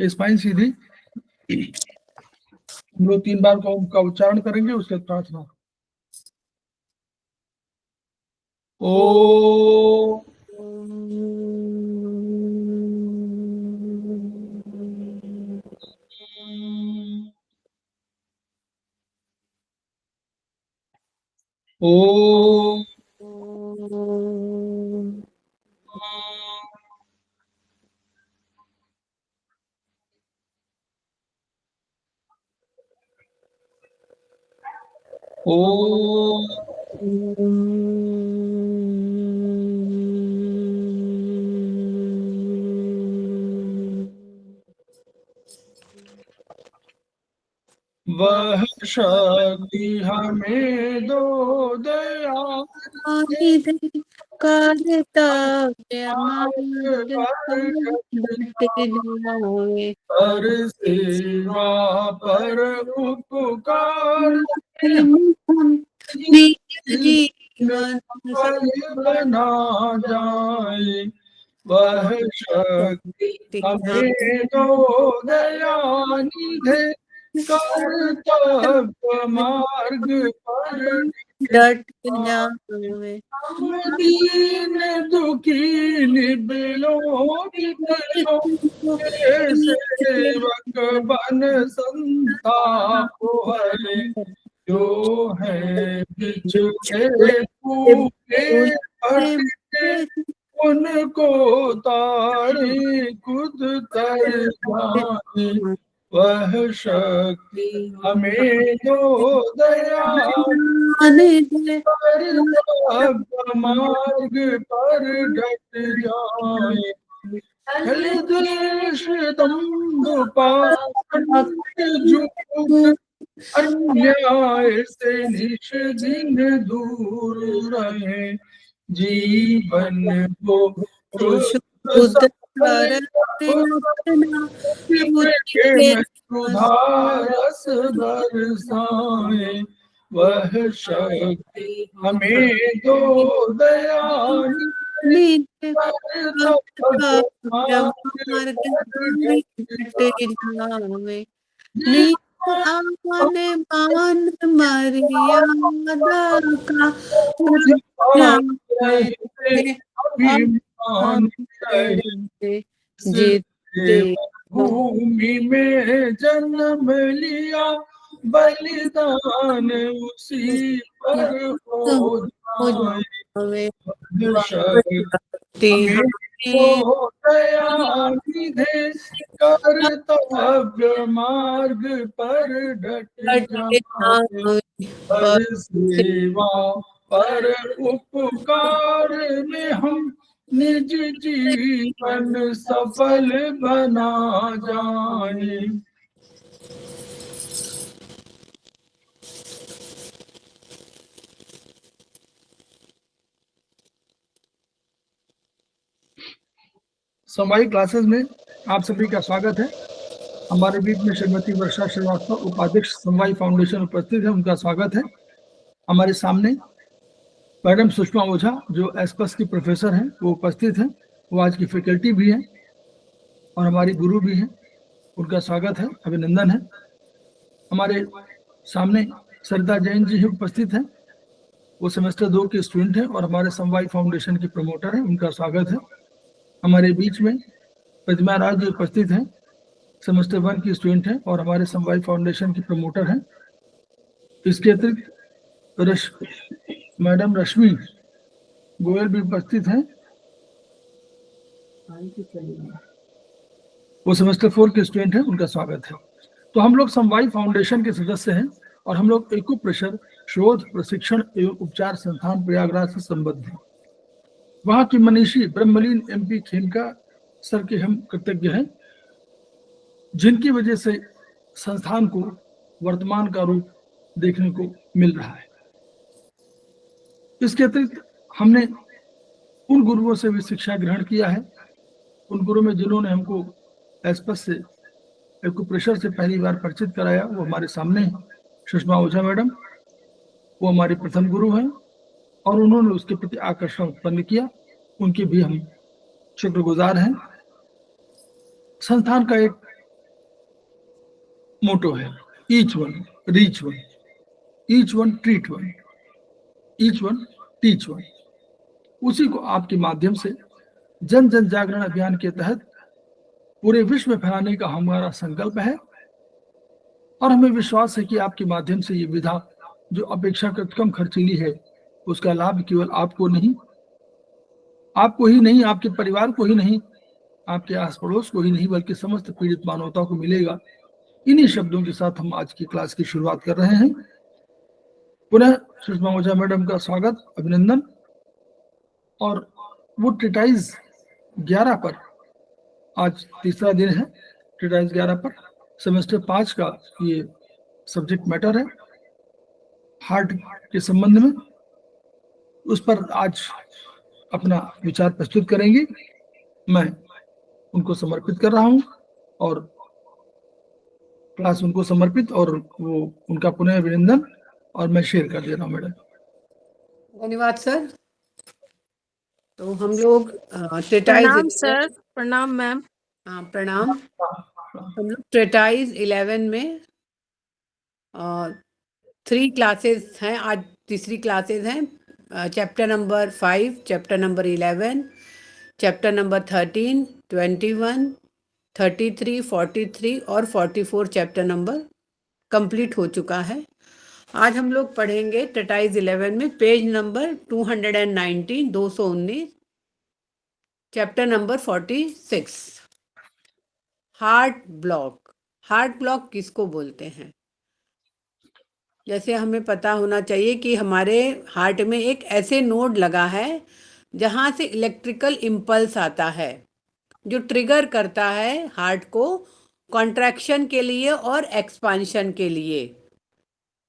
Spine सीधी। हम लोग 3 बार ओम का उच्चारण करेंगे, उसके बाद प्रार्थना। ओ ओ ओ वह शक्ति हमें दो दया पर सेवा पर उपकार जीवन फल बना जाए। वह शक्ति हमें दो दया निधे कर्तव्य मार्ग पर डट जावे। हम दीन दुखी निबलों के सेवक बन संताप हरे। जो है बिछुड़े फूले फटे उनको तारे खुद तर जाए। वह शक्ति हमें दो दया मार्ग पर डट जाए। छल द्वेष दंभ पाखंड झूठ अन्याय से निश दिन दूर रहे। जीवन को शुद्ध सुधारस बरसाए। वह शक्ति हमें दो दया आने मान मर्यादा का अभिमान जीते भूमि में जन्म लिया बलिदान उसी पर हो जाए। कर्तव्य मार्ग पर डट जाए। पर सेवा पर उपकार में हम निज जीवन सफल बना जाए। समवायी क्लासेस में आप सभी का स्वागत है। हमारे बीच में श्रीमती वर्षा श्रीवास्तव उपाध्यक्ष समवायी फाउंडेशन उपस्थित है, उनका स्वागत है। हमारे सामने मैडम सुषमा ओझा जो एसपस की प्रोफेसर हैं, वो उपस्थित हैं। वो आज की फैकल्टी भी हैं और हमारी गुरु भी हैं, उनका स्वागत है, अभिनंदन है। हमारे सामने सरिता जैन जी उपस्थित हैं, वो सेमेस्टर 2 के स्टूडेंट हैं और हमारे समवायी फाउंडेशन के प्रमोटर हैं, उनका स्वागत है। हमारे बीच में प्रतिमा राज जी उपस्थित हैं, सेमेस्टर 1 की स्टूडेंट हैं और हमारे समवायी फाउंडेशन की प्रमोटर हैं। इसके अतिरिक्त मैडम रश्मि गोयल भी उपस्थित हैं, वो सेमेस्टर 4 के स्टूडेंट हैं, उनका स्वागत है। तो हम लोग समवायी फाउंडेशन के सदस्य हैं और हम लोग एक्यूप्रेशर शोध प्रशिक्षण एवं उपचार संस्थान प्रयागराज से संबद्ध हैं। वहां की मनीषी ब्रह्मलीन MP खेमका सर के हम कृतज्ञ हैं, जिनकी वजह से संस्थान को वर्तमान का रूप देखने को मिल रहा है। इसके अतिरिक्त हमने उन गुरुओं से भी शिक्षा ग्रहण किया है, उन गुरु में जिन्होंने हमको एसपस से एक्यूप्रेशर से पहली बार परिचित कराया, वो हमारे सामने सुषमा ओझा मैडम, वो हमारे प्रथम गुरु हैं और उन्होंने उसके प्रति आकर्षण उत्पन्न किया, उनके भी हम शुक्रगुजार हैं। संस्थान का एक मोटो है, each one reach one, each one treat one, each one teach one. उसी को आपके माध्यम से जन जन जागरण अभियान के तहत पूरे विश्व में फैलाने का हमारा संकल्प है, और हमें विश्वास है कि आपके माध्यम से ये विधा जो अपेक्षाकृत कम खर्चीली है, उसका लाभ केवल आपको ही नहीं, आपके परिवार को ही नहीं, आपके आस पड़ोस को ही नहीं, बल्कि समस्त पीड़ित मानवता को मिलेगा। इन्हीं शब्दों के साथ हम आज की क्लास की शुरुआत कर रहे हैं। पुनः सुषमा ओझा मैडम का स्वागत, अभिनंदन। और वो ट्रीटाइज 11 पर, आज तीसरा दिन है ट्रीटाइज 11 पर, सेमेस्टर 5 का ये सब्जेक्ट मैटर है हार्ट के संबंध में। उस पर आज अपना विचार प्रस्तुत करेंगे। मैं उनको समर्पित कर रहा हूं, और क्लास उनको समर्पित, और वो उनका पुनः अभिनंदन, और मैं शेयर कर दे रहा हूं मैडम। धन्यवाद सर। तो हम लोग प्रणाम सर। प्रणाम मैम। हाँ प्रणाम। हम लोग ट्रेटाइज 11 में 3 क्लासेस हैं, आज तीसरी क्लासेस हैं। Chapter number 5, chapter number 11, chapter number 13, 21, 33, 43 और 44 चैप्टर नंबर कंप्लीट हो चुका है। आज हम लोग पढ़ेंगे ट्रेटाइज 11 में page number 219, 219, chapter number 46, heart block. Heart block किसको बोलते हैं? जैसे हमें पता होना चाहिए कि हमारे हार्ट में एक ऐसे नोड लगा है जहाँ से इलेक्ट्रिकल इम्पल्स आता है, जो ट्रिगर करता है हार्ट को कॉन्ट्रैक्शन के लिए और एक्सपांशन के लिए,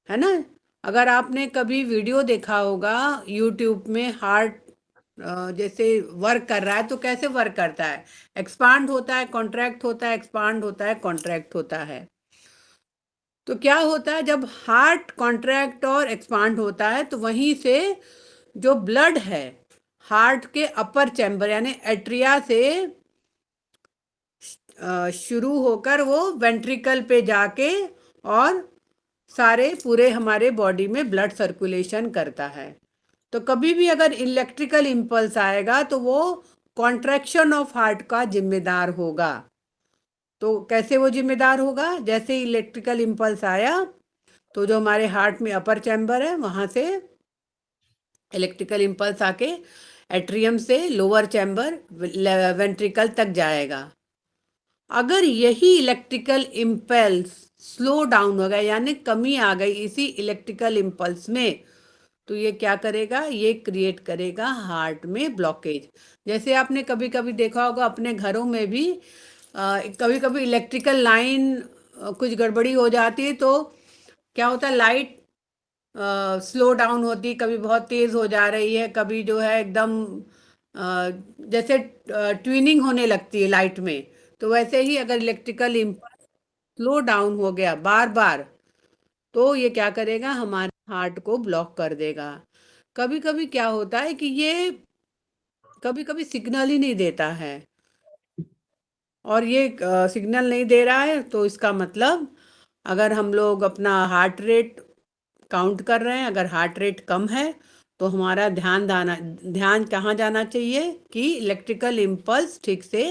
है ना। अगर आपने कभी वीडियो देखा होगा यूट्यूब में, हार्ट जैसे वर्क कर रहा है तो कैसे वर्क करता है, एक्सपांड होता है, कॉन्ट्रैक्ट होता है, एक्सपांड होता है, कॉन्ट्रैक्ट होता है। तो क्या होता है, जब हार्ट कॉन्ट्रैक्ट और एक्सपांड होता है तो वहीं से जो ब्लड है हार्ट के अपर चैम्बर यानी एट्रिया से शुरू होकर वो वेंट्रिकल पे जाके और सारे पूरे हमारे बॉडी में ब्लड सर्कुलेशन करता है। तो कभी भी अगर इलेक्ट्रिकल इम्पल्स आएगा तो वो कॉन्ट्रैक्शन ऑफ हार्ट का जिम्मेदार होगा। तो कैसे वो जिम्मेदार होगा? जैसे इलेक्ट्रिकल इम्पल्स आया तो जो हमारे हार्ट में अपर चैम्बर है वहाँ से इलेक्ट्रिकल इम्पल्स आके एट्रियम से लोअर चैम्बर वेंट्रिकल तक जाएगा। अगर यही इलेक्ट्रिकल इम्पल्स स्लो डाउन हो गया यानी कमी आ गई इसी इलेक्ट्रिकल इम्पल्स में, तो ये क्या करेगा? ये क्रिएट करेगा हार्ट में ब्लॉकेज। जैसे आपने कभी कभी देखा होगा अपने घरों में भी, कभी कभी इलेक्ट्रिकल लाइन कुछ गड़बड़ी हो जाती है तो क्या होता है, लाइट स्लो डाउन होती, कभी बहुत तेज़ हो जा रही है, कभी जो है एकदम जैसे ट्विनिंग होने लगती है लाइट में। तो वैसे ही अगर इलेक्ट्रिकल इम्पल्स स्लो डाउन हो गया बार बार तो ये क्या करेगा? हमारे हार्ट को ब्लॉक कर देगा। कभी कभी क्या होता है कि ये कभी कभी सिग्नल ही नहीं देता है, और ये सिग्नल नहीं दे रहा है तो इसका मतलब अगर हम लोग अपना हार्ट रेट काउंट कर रहे हैं, अगर हार्ट रेट कम है तो हमारा ध्यान कहाँ जाना चाहिए कि इलेक्ट्रिकल इम्पल्स ठीक से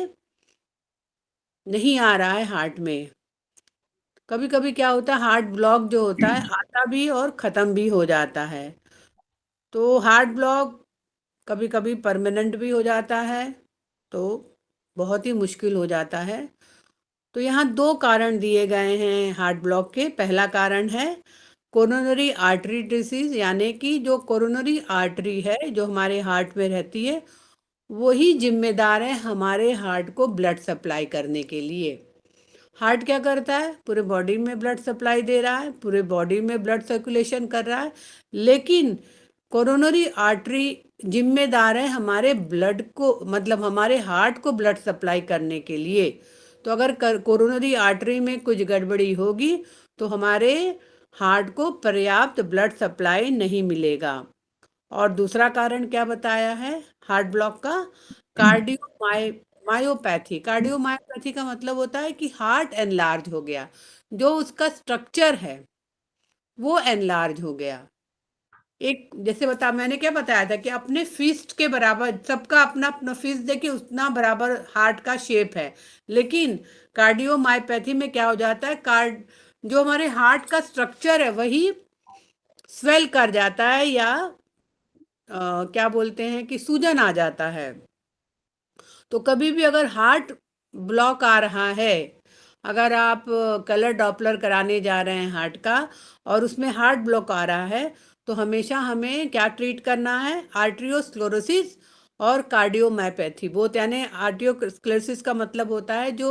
नहीं आ रहा है हार्ट में। कभी कभी क्या होता है, हार्ट ब्लॉक जो होता है आता भी और ख़त्म भी हो जाता है। तो हार्ट ब्लॉक कभी कभी परमानेंट भी हो जाता है, तो बहुत ही मुश्किल हो जाता है। तो यहाँ 2 कारण दिए गए हैं हार्ट ब्लॉक के। पहला कारण है कोरोनरी आर्टरी डिसीज, यानी कि जो कोरोनरी आर्टरी है जो हमारे हार्ट में रहती है वही जिम्मेदार है हमारे हार्ट को ब्लड सप्लाई करने के लिए। हार्ट क्या करता है? पूरे बॉडी में ब्लड सप्लाई दे रहा है, पूरे बॉडी में ब्लड सर्कुलेशन कर रहा है, लेकिन कोरोनरी आर्टरी जिम्मेदार है हमारे ब्लड को, मतलब हमारे हार्ट को ब्लड सप्लाई करने के लिए। तो अगर कोरोनरी आर्टरी में कुछ गड़बड़ी होगी तो हमारे हार्ट को पर्याप्त ब्लड सप्लाई नहीं मिलेगा। और दूसरा कारण क्या बताया है हार्ट ब्लॉक का? मायोपैथी, कार्डियोमायोपैथी का मतलब होता है कि हार्ट एनलार्ज हो गया, जो उसका स्ट्रक्चर है वो एनलार्ज हो गया। एक जैसे मैंने क्या बताया था कि अपने फिस्ट के बराबर, सबका अपना अपना फिस्ट देखिए उतना बराबर हार्ट का शेप है, लेकिन कार्डियोमायोपैथी में क्या हो जाता है, जो हमारे हार्ट का स्ट्रक्चर है वही स्वेल कर जाता है, या क्या बोलते हैं कि सूजन आ जाता है। तो कभी भी अगर हार्ट ब्लॉक आ रहा है, अगर आप कलर डॉपलर कराने जा रहे हैं हार्ट का और उसमें हार्ट ब्लॉक आ रहा है, तो हमेशा हमें क्या ट्रीट करना है, आर्ट्रियोस्क्लेरोसिस और कार्डियोमायोपैथी बोथ। यानी आर्ट्रियोस्क्लेरोसिस का मतलब होता है जो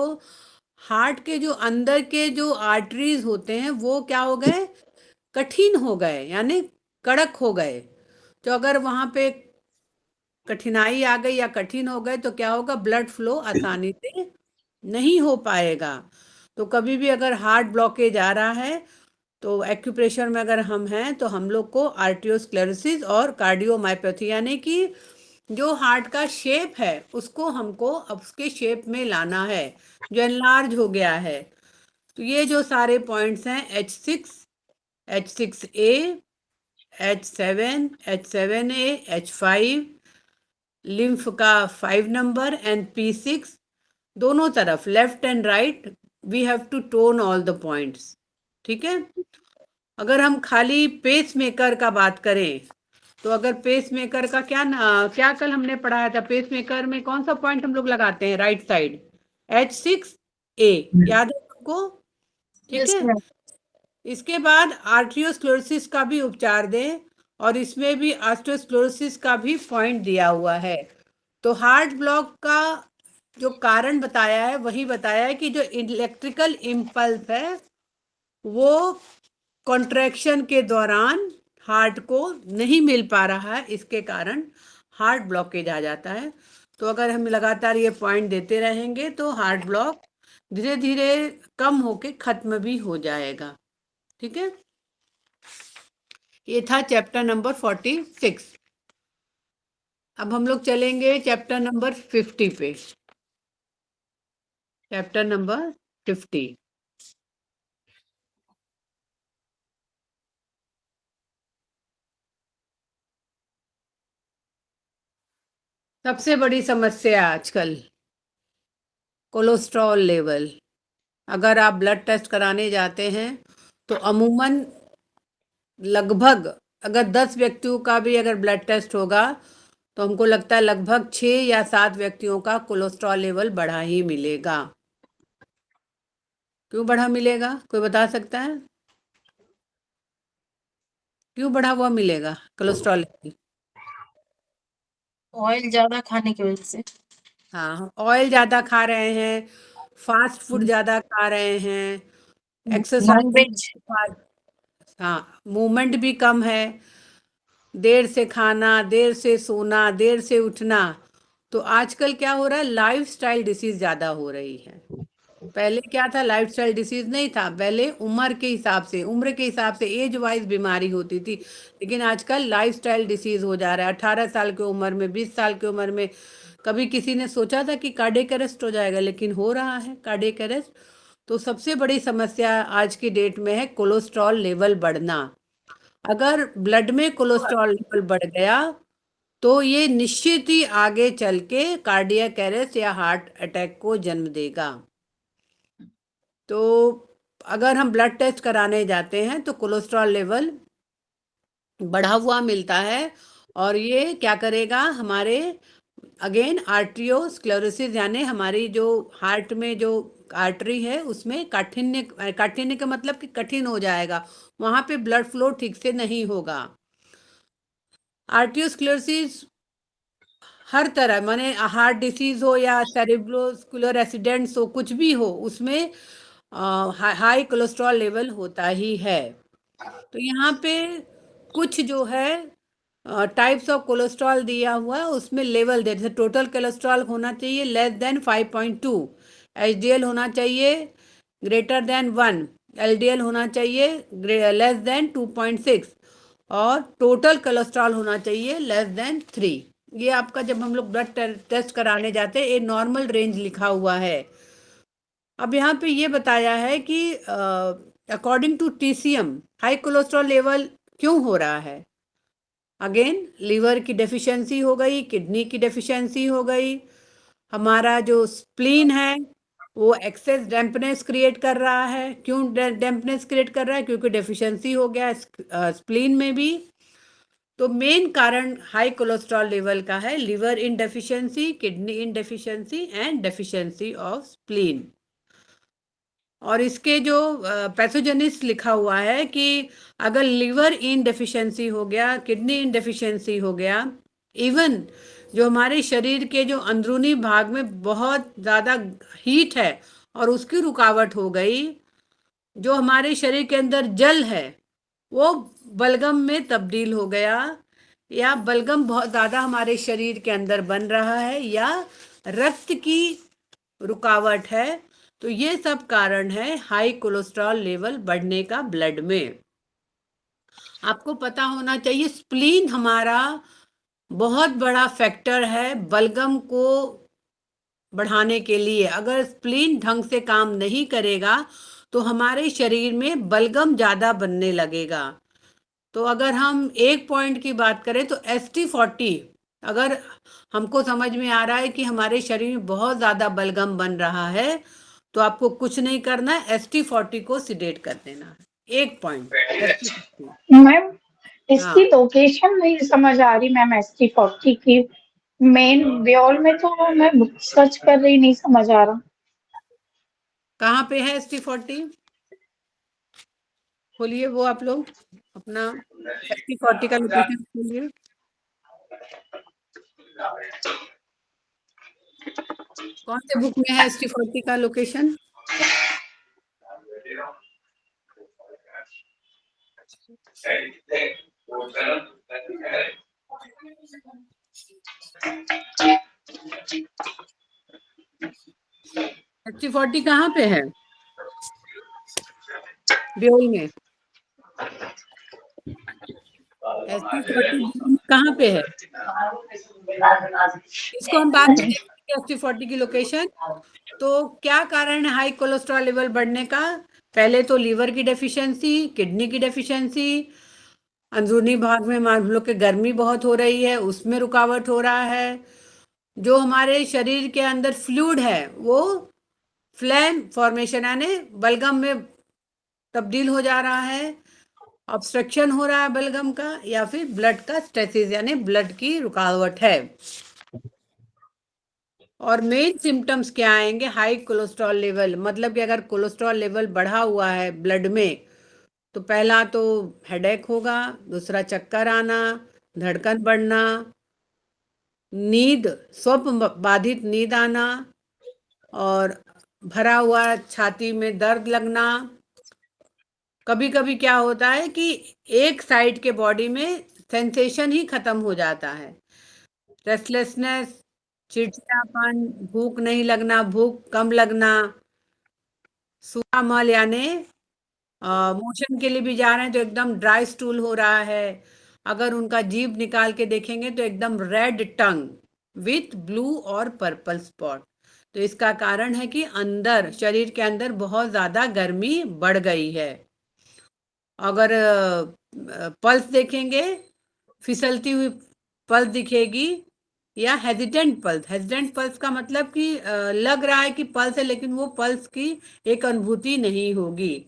हार्ट के जो अंदर के जो आर्टरीज होते हैं वो क्या हो गए, कठिन हो गए, यानी कड़क हो गए। तो अगर वहाँ पे कठिनाई आ गई या कठिन हो गए तो क्या होगा, ब्लड फ्लो आसानी से नहीं हो पाएगा। तो कभी भी अगर हार्ट ब्लॉकेज आ रहा है तो एक्यूप्रेशर में अगर हम हैं तो हम लोग को आर्टियोस्क्लेरोसिस और कार्डियोमायोपैथी, यानी कि जो हार्ट का शेप है उसको हमको अब उसके शेप में लाना है, जो एनलार्ज हो गया है। तो ये जो सारे पॉइंट्स हैं H6, H6A, H7, H7A, H5, lymph का 5 नंबर एंड P6, दोनों तरफ left and right we have to tone all the points. ठीक है। अगर हम खाली पेस मेकर का बात करें तो अगर पेस मेकर का क्या कल हमने पढ़ाया था, पेस मेकर में कौन सा पॉइंट हम लोग लगाते हैं, राइट साइड H6A, याद है आपको? ठीक है। इसके बाद आर्ट्रियोस्क्लेरोसिस का भी उपचार दें, और इसमें भी आर्ट्रियोस्क्लेरोसिस का भी पॉइंट दिया हुआ है। तो हार्ट ब्लॉक का जो कारण बताया है वही बताया है कि जो इलेक्ट्रिकल इम्पल्स है वो कॉन्ट्रैक्शन के दौरान हार्ट को नहीं मिल पा रहा है, इसके कारण हार्ट ब्लॉकेज आ जाता है। तो अगर हम लगातार ये पॉइंट देते रहेंगे तो हार्ट ब्लॉक धीरे धीरे कम होके खत्म भी हो जाएगा। ठीक है। ये था चैप्टर नंबर 46। अब हम लोग चलेंगे चैप्टर नंबर 50 पे। Chapter number 50। सबसे बड़ी समस्या आजकल कोलेस्ट्रॉल लेवल। अगर आप ब्लड टेस्ट कराने जाते हैं तो अमूमन लगभग अगर 10 व्यक्तियों का भी अगर ब्लड टेस्ट होगा तो हमको लगता है लगभग 6 या 7 व्यक्तियों का कोलेस्ट्रॉल लेवल बढ़ा ही मिलेगा। क्यों बढ़ा मिलेगा, कोई बता सकता है? क्यों बढ़ा हुआ मिलेगा कोलेस्ट्रॉल लेवल? ऑयल ज्यादा खाने की वजह से। हाँ, ऑयल ज़्यादा खा रहे हैं, फास्ट फूड ज़्यादा खा रहे हैं, नॉनवेज। एक्सरसाइज, हाँ, मूवमेंट भी कम है, देर से खाना, देर से सोना, देर से उठना। तो आजकल क्या हो रहा है, लाइफस्टाइल डिसीज ज़्यादा हो रही है। पहले क्या था, लाइफस्टाइल डिसीज नहीं था, पहले उम्र के हिसाब से एज वाइज बीमारी होती थी, लेकिन आजकल लाइफस्टाइल डिसीज हो जा रहा है। 18 साल की उम्र में, 20 साल की उम्र में कभी किसी ने सोचा था कि कार्डियक अरेस्ट हो जाएगा, लेकिन हो रहा है कार्डियक अरेस्ट। तो सबसे बड़ी समस्या आज की डेट में है कोलेस्ट्रॉल लेवल बढ़ना। अगर ब्लड में कोलेस्ट्रॉल लेवल बढ़ गया तो ये निश्चित ही आगे चल के कार्डियक अरेस्ट या हार्ट अटैक को जन्म देगा। तो अगर हम ब्लड टेस्ट कराने जाते हैं तो कोलेस्ट्रॉल लेवल बढ़ा हुआ मिलता है, और ये क्या करेगा, हमारे अगेन आर्ट्रियोस्क्लेरोसिस, यानी हमारी जो हार्ट में जो आर्टरी है उसमें काठिन्य का मतलब कि कठिन हो जाएगा, वहाँ पे ब्लड फ्लो ठीक से नहीं होगा। आर्ट्रियोस्क्लेरोसिस हर तरह, माने हार्ट डिसीज हो या सेरेब्रोस्कुलर एक्सीडेंट्स हो, कुछ भी हो, उसमें हाई कोलेस्ट्रॉल लेवल होता ही है। तो यहाँ पे कुछ जो है टाइप्स ऑफ कोलेस्ट्रॉल दिया हुआ है, उसमें लेवल दे, जैसे टोटल कोलेस्ट्रॉल होना चाहिए लेस देन 5.2, एचडीएल होना चाहिए ग्रेटर देन 1, एलडीएल होना चाहिए लेस देन 2.6, और टोटल कोलेस्ट्रॉल होना चाहिए लेस देन 3। ये आपका जब हम लोग ब्लड टेस्ट कराने जाते हैं, ये नॉर्मल रेंज लिखा हुआ है। अब यहाँ पे ये बताया है कि according to TCM high cholesterol level क्यों हो रहा है। अगेन लीवर की डेफिशिएंसी हो गई, किडनी की डेफिशिएंसी हो गई, हमारा जो स्प्लीन है वो एक्सेस डैम्पनेस क्रिएट कर रहा है। क्यों डैम्पनेस क्रिएट कर रहा है? क्योंकि डेफिशिएंसी हो गया स्प्लीन में भी। तो मेन कारण हाई कोलेस्ट्रॉल लेवल का है liver in deficiency, kidney in deficiency and deficiency of spleen. और इसके जो पैथोजेनिस्ट लिखा हुआ है कि अगर लिवर इन डेफिशिएंसी हो गया, किडनी इन डेफिशिएंसी हो गया, इवन जो हमारे शरीर के जो अंदरूनी भाग में बहुत ज़्यादा हीट है और उसकी रुकावट हो गई, जो हमारे शरीर के अंदर जल है वो बलगम में तब्दील हो गया, या बलगम बहुत ज़्यादा हमारे शरीर के अंदर बन रहा है, या रक्त की रुकावट है, तो ये सब कारण है हाई कोलेस्ट्रॉल लेवल बढ़ने का ब्लड में। आपको पता होना चाहिए स्प्लीन हमारा बहुत बड़ा फैक्टर है बलगम को बढ़ाने के लिए। अगर स्प्लीन ढंग से काम नहीं करेगा तो हमारे शरीर में बलगम ज़्यादा बनने लगेगा। तो अगर हम एक पॉइंट की बात करें तो ST40, अगर हमको समझ में आ रहा है कि हमारे शरीर में बहुत ज़्यादा बलगम बन रहा है तो आपको कुछ नहीं करना है, ST40 को सिडेट कर देना है। एक पॉइंट ST40। मैम इसकी लोकेशन नहीं समझ आ रही मैम, ST40 की मेन व्योल में तो मैं सर्च कर रही, नहीं समझ आ रहा। कहाँ पे है ST40? खोलिए वो आप लोग अपना ST40 का लोकेशन खोलिए। कौन से बुक में है ST40 का लोकेशन? ST40 कहाँ पे है ब्योल में? ST40 कहाँ पे है? इसको हम बात करेंगे ST40 की लोकेशन। तो क्या कारण है हाई कोलेस्ट्रॉल लेवल बढ़ने का? पहले तो लीवर की डेफिशिएंसी, किडनी की डेफिशिएंसी, अंदरूनी भाग में मान लो कि गर्मी बहुत हो रही है उसमें रुकावट हो रहा है, जो हमारे शरीर के अंदर फ्लूइड है वो फ्लैम फॉर्मेशन यानी बलगम में तब्दील हो जा रहा है, ऑब्स्ट्रक्शन हो रहा है बलगम का, या फिर ब्लड का स्टेसिस यानी ब्लड की रुकावट है। और मेन सिम्टम्स क्या आएंगे हाई कोलेस्ट्रॉल लेवल? मतलब कि अगर कोलेस्ट्रॉल लेवल बढ़ा हुआ है ब्लड में तो पहला तो हेडेक होगा, दूसरा चक्कर आना, धड़कन बढ़ना, नींद स्वप्न बाधित नींद आना, और भरा हुआ छाती में दर्द लगना। कभी कभी क्या होता है कि एक साइड के बॉडी में सेंसेशन ही खत्म हो जाता है, रेस्टलेसनेस, चिड़चिड़ापन, भूख नहीं लगना, भूख कम लगना, सूखा मल यानी मोशन के लिए भी जा रहे हैं तो एकदम ड्राई स्टूल हो रहा है। अगर उनका जीभ निकाल के देखेंगे तो एकदम रेड टंग विथ ब्लू और पर्पल स्पॉट। तो इसका कारण है कि अंदर शरीर के अंदर बहुत ज़्यादा गर्मी बढ़ गई है। अगर पल्स देखेंगे फिसलती हुई पल्स दिखेगी, या हेजिटेंट पल्स। हेजिटेंट पल्स का मतलब कि लग रहा है कि पल्स है लेकिन वो पल्स की एक अनुभूति नहीं होगी।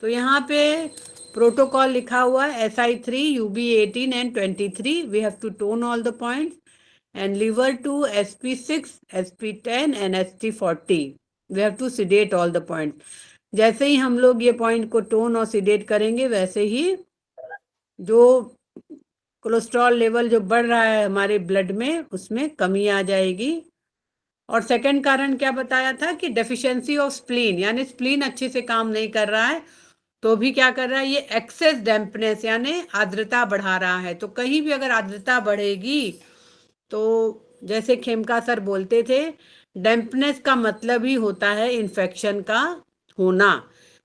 तो यहाँ पे प्रोटोकॉल लिखा हुआ है SI3, UB18 and 23 we have to tone all the points, and liver to SP6, SP10 and ST40 we have to sedate all the points। जैसे ही हम लोग ये पॉइंट को टोन और सिडेट करेंगे वैसे ही जो कोलेस्ट्रॉल लेवल जो बढ़ रहा है हमारे ब्लड में उसमें कमी आ जाएगी। और सेकंड कारण क्या बताया था कि डेफिशिएंसी ऑफ स्प्लीन, यानी स्प्लीन अच्छे से काम नहीं कर रहा है तो भी क्या कर रहा है, ये एक्सेस डैम्पनेस यानी आर्द्रता बढ़ा रहा है। तो कहीं भी अगर आर्द्रता बढ़ेगी तो जैसे खेमका सर बोलते थे, डैम्पनेस का मतलब ही होता है इन्फेक्शन का होना,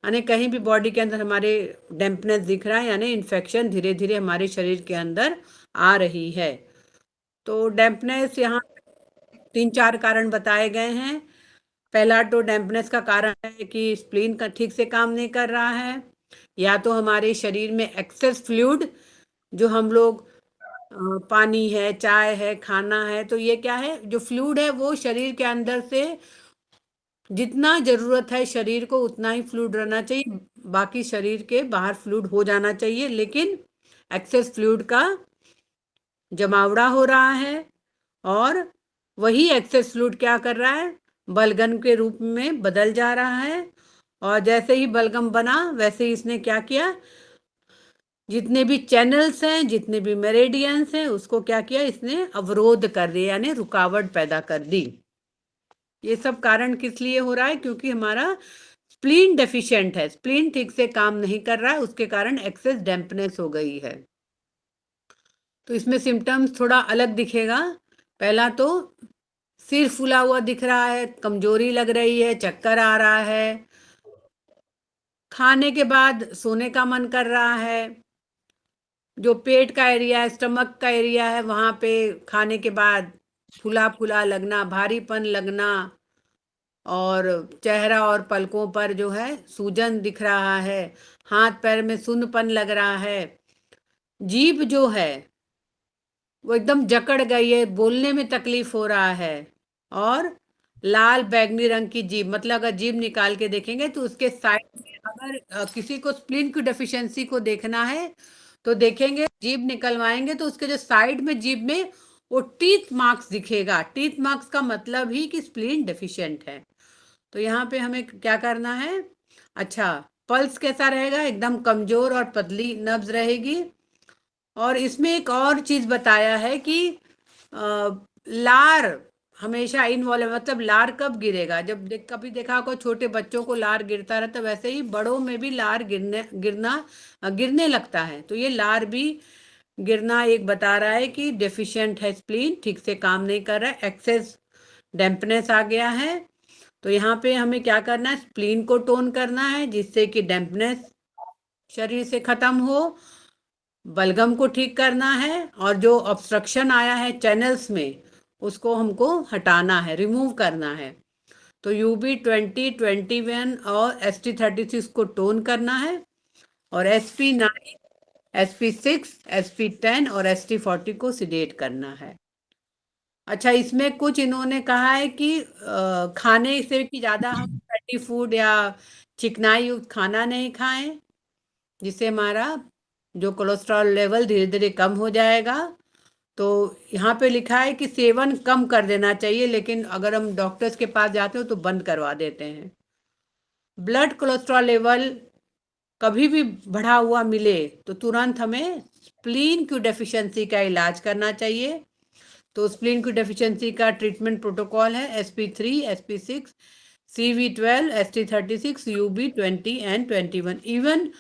यानी कहीं भी बॉडी के अंदर हमारे डैम्पनेस दिख रहा है यानी इन्फेक्शन धीरे धीरे हमारे शरीर के अंदर आ रही है। तो डैम्पनेस यहाँ 3-4 कारण बताए गए हैं। पहला तो डैम्पनेस का कारण है कि स्प्लीन का ठीक से काम नहीं कर रहा है, या तो हमारे शरीर में एक्सेस फ्लूइड, जो हम लोग पानी है, चाय है, खाना है, तो ये क्या है, जो फ्लूइड है वो शरीर के अंदर से जितना जरूरत है शरीर को उतना ही फ्लूइड रहना चाहिए, बाकी शरीर के बाहर फ्लूइड हो जाना चाहिए, लेकिन एक्सेस फ्लूइड का जमावड़ा हो रहा है, और वही एक्सेस फ्लूइड क्या कर रहा है, बलगम के रूप में बदल जा रहा है। और जैसे ही बलगम बना वैसे ही इसने क्या किया, जितने भी चैनल्स हैं, जितने भी मेरिडियंस हैं, उसको क्या किया, इसने अवरोध कर दिया, यानी रुकावट पैदा कर दी। ये सब कारण किस लिए हो रहा है, क्योंकि हमारा स्प्लीन डेफिशिएंट है, स्प्लीन ठीक से काम नहीं कर रहा है, उसके कारण एक्सेस डैम्पनेस हो गई है। तो इसमें सिम्टम्स थोड़ा अलग दिखेगा। पहला तो सिर फूला हुआ दिख रहा है, कमजोरी लग रही है, चक्कर आ रहा है, खाने के बाद सोने का मन कर रहा है, जो पेट का एरिया है, स्टमक का एरिया है, वहाँ पे खाने के बाद फूला फूला लगना, भारीपन लगना, और चेहरा और पलकों पर जो है सूजन दिख रहा है, हाथ पैर में सुन्नपन लग रहा है, जीभ जो है वो एकदम जकड़ गई है, बोलने में तकलीफ हो रहा है, और लाल बैगनी रंग की जीभ, मतलब अगर जीभ निकाल के देखेंगे तो उसके साइड में, अगर किसी को स्प्लीन की डेफिशिएंसी को देखना है तो देखेंगे, जीभ निकलवाएंगे तो उसके जो साइड में जीभ में वो टीथ मार्क्स दिखेगा। टीथ मार्क्स का मतलब ही कि स्प्लीन डेफिशिएंट है। तो यहाँ पे हमें क्या करना है, अच्छा, पल्स कैसा रहेगा, एकदम कमजोर और पतली नब्ज रहेगी। और इसमें एक और चीज बताया है कि लार हमेशा इनवॉल्व, मतलब लार कब गिरेगा, जब कभी देखा होगा छोटे बच्चों को लार गिरता रहता, वैसे ही बड़ों में भी लार गिरने लगता है। तो ये लार भी गिरना एक बता रहा है कि डेफिशिएंट है स्प्लीन, ठीक से काम नहीं कर रहा है, एक्सेस डैम्पनेस आ गया है। तो यहाँ पे हमें क्या करना है, स्प्लीन को टोन करना है, जिससे कि डैम्पनेस शरीर से खत्म हो, बलगम को ठीक करना है, और जो ऑब्स्ट्रक्शन आया है चैनल्स में उसको हमको हटाना है, रिमूव करना है। तो UB20, 21 और ST36 को टोन करना है, और SP9, SP6, SP10 और ST40 को सिडेट करना है। अच्छा, इसमें कुछ इन्होंने कहा है कि खाने से कि ज़्यादा हम फैटी फूड या चिकनाई युक्त खाना नहीं खाएं, जिससे हमारा जो कोलेस्ट्रॉल लेवल धीरे धीरे कम हो जाएगा। तो यहाँ पे लिखा है कि सेवन कम कर देना चाहिए, लेकिन अगर हम डॉक्टर्स के पास जाते हो तो बंद करवा देते हैं। ब्लड कोलेस्ट्रॉल लेवल कभी भी बढ़ा हुआ मिले तो तुरंत हमें स्प्लीन की डेफिशिएंसी का इलाज करना चाहिए। तो स्प्लीन की डेफिशिएंसी का ट्रीटमेंट प्रोटोकॉल है SP3, SP6, CV12, ST36, UB20 and 21। Even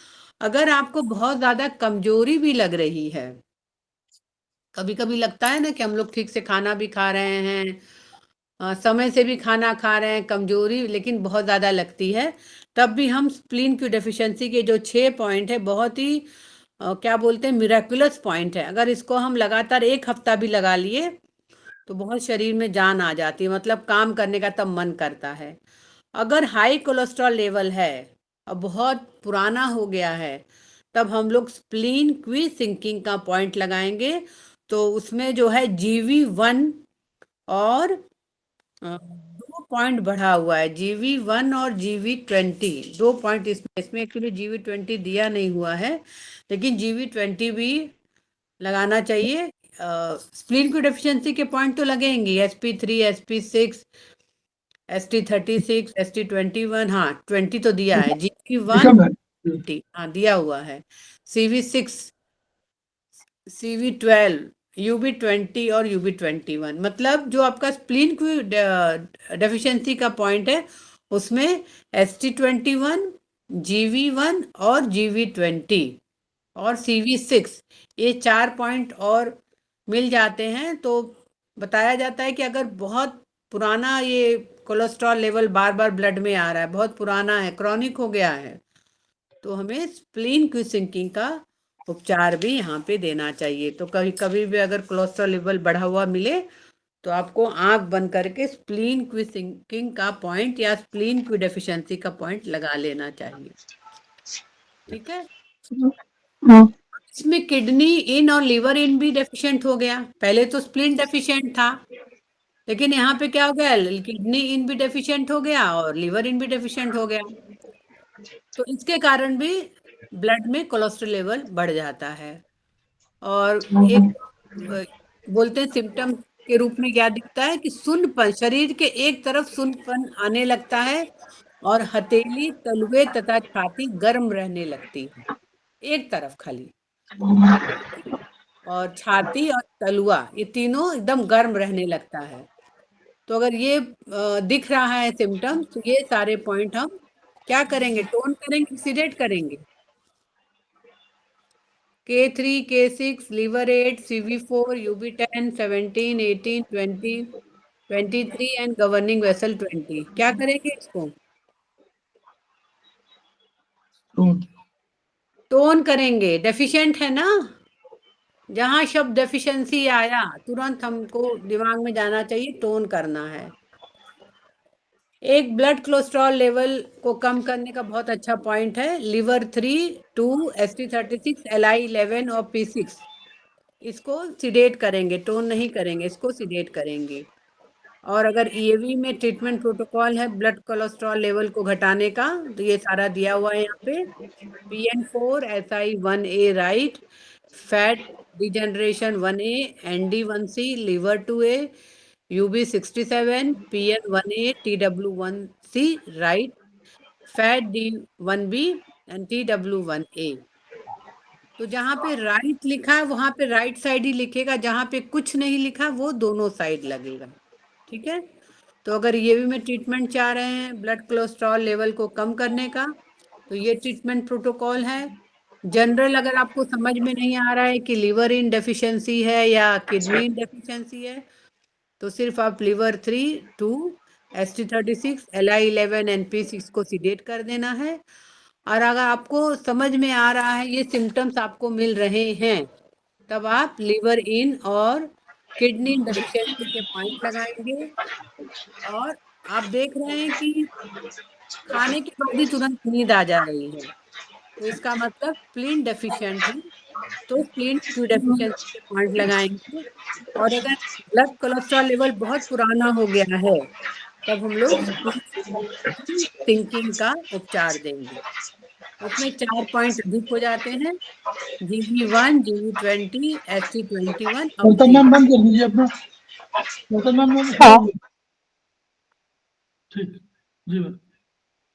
अगर आपको बहुत ज़्यादा कमजोरी भी लग रही है, कभी कभी लगता है ना कि हम लोग ठीक से खाना भी खा रहे हैं, समय से भी खाना खा रहे हैं, कमजोरी लेकिन बहुत ज़्यादा लगती है, तब भी हम स्प्लीन की डेफिशिएंसी के जो 6 पॉइंट है, बहुत ही क्या बोलते हैं, मिराकुलस पॉइंट है, अगर इसको हम लगातार 1 हफ्ता भी लगा लिए तो बहुत शरीर में जान आ जाती है, मतलब काम करने का तब मन करता है। अगर हाई कोलेस्ट्रॉल लेवल है और बहुत पुराना हो गया है, तब हम लोग स्प्लीन क्वी सिंकिंग का पॉइंट लगाएंगे। तो उसमें जो है GV1 और 2 पॉइंट बढ़ा हुआ है, GV1 और GV20, 2 पॉइंट इसमें एक्चुअली GV20 दिया नहीं हुआ है, लेकिन GV20 भी लगाना चाहिए। स्प्लीन की डेफिशिएंसी के पॉइंट तो लगेंगे, SP3, SP6, ST36, ST21, हाँ 20 तो दिया है, GV1 विक्रम है 20 हाँ दिया हुआ है, CV6, CV12, UB20 और UB21, मतलब जो आपका स्प्लीन की डेफिशिएंसी का पॉइंट है उसमें ST21, GV1 और GV20 और CV6, ये 4 पॉइंट और मिल जाते हैं। तो बताया जाता है कि अगर बहुत पुराना ये कोलेस्ट्रॉल लेवल बार बार ब्लड में आ रहा है, बहुत पुराना है, क्रॉनिक हो गया है, तो हमें स्प्लीन की सिंकिंग का उपचार भी यहाँ पे देना चाहिए। तो कभी कभी भी अगर कोलेस्ट्रॉल लेवल बढ़ा हुआ मिले तो आपको आंख बंद करके स्प्लीन की सिंकिंग का पॉइंट या स्प्लीन की डेफिशिएंसी का पॉइंट लगा लेना चाहिए। ठीक है। हाँ, इसमें किडनी इन और लीवर इन भी डेफिशिएंट हो गया। पहले तो स्प्लीन डेफिशिएंट था, लेकिन यहाँ पे क्या हो गया, किडनी इन भी डेफिशिएंट हो गया और लीवर इन भी डेफिशिएंट हो गया। तो इसके कारण भी ब्लड में कोलेस्ट्रॉल लेवल बढ़ जाता है। और एक बोलते हैं सिम्टम के रूप में क्या दिखता है कि सुन्नपन, शरीर के एक तरफ सुन्नपन आने लगता है और हथेली, तलवे तथा छाती गर्म रहने लगती है। एक तरफ खाली हथेली और छाती और तलवा, ये तीनों एकदम गर्म रहने लगता है। तो अगर ये दिख रहा है सिम्टम, तो ये सारे पॉइंट हम क्या करेंगे, टोन करेंगे, सिडेट करेंगे। K3, K6, liver 8, CV4, UB10, 17, 18, 20, 23 and governing vessel 20। क्या करेंगे इसको, टोन। टोन करेंगे। डेफिशिएंट है ना, जहां शब्द डेफिशिएंसी आया तुरंत हमको दिमाग में जाना चाहिए, टोन करना है। एक ब्लड कोलेस्ट्रॉल लेवल को कम करने का बहुत अच्छा पॉइंट है लिवर 3, 2, ST36, LI11 और P6। इसको सिडेट करेंगे, टोन नहीं करेंगे, इसको सिडेट करेंगे। और अगर ईएवी में ट्रीटमेंट प्रोटोकॉल है ब्लड कोलेस्ट्रॉल लेवल को घटाने का, तो ये सारा दिया हुआ है यहाँ पे। PN4, SI1A right, fat degeneration 1A, ND1C, liver 2A, UB67, PN1A, TW1C right, fat D1B and TW1A। तो जहाँ पे राइट लिखा है वहां पे राइट साइड ही लिखेगा, जहाँ पे कुछ नहीं लिखा वो दोनों साइड लगेगा। ठीक है। तो अगर ये भी में ट्रीटमेंट चाह रहे हैं ब्लड कोलेस्ट्रॉल लेवल को कम करने का, तो ये ट्रीटमेंट प्रोटोकॉल है। जनरल अगर आपको समझ में नहीं आ रहा है कि लिवर इन डेफिशिएंसी है या किडनी इन डेफिशिएंसी है, तो सिर्फ आप liver 3, 2, ST36, LI11 and P6 को सिडेट कर देना है। और अगर आपको समझ में आ रहा है, ये सिम्टम्स आपको मिल रहे हैं, तब आप लिवर इन और किडनी डेफिशिएंसी के पॉइंट लगाएंगे। और आप देख रहे हैं कि खाने के बाद ही तुरंत नींद आ जा रही है, तो इसका मतलब स्प्लीन डेफिशिएंट है, तो स्प्लीन की डेफिशिएंसी के पॉइंट लगाएंगे। और अगर ब्लड कोलेस्ट्रॉल लेवल बहुत पुराना हो गया है, तब हम लोग सिंकिंग का उपचार देंगे। उसमें 4 पॉइंट अधिक हो जाते हैं, GB1, GB20, ST21 और गौतम मैम बंद कर दीजिए अपना, गौतम मैम हाँ। ठीक। जी मैम।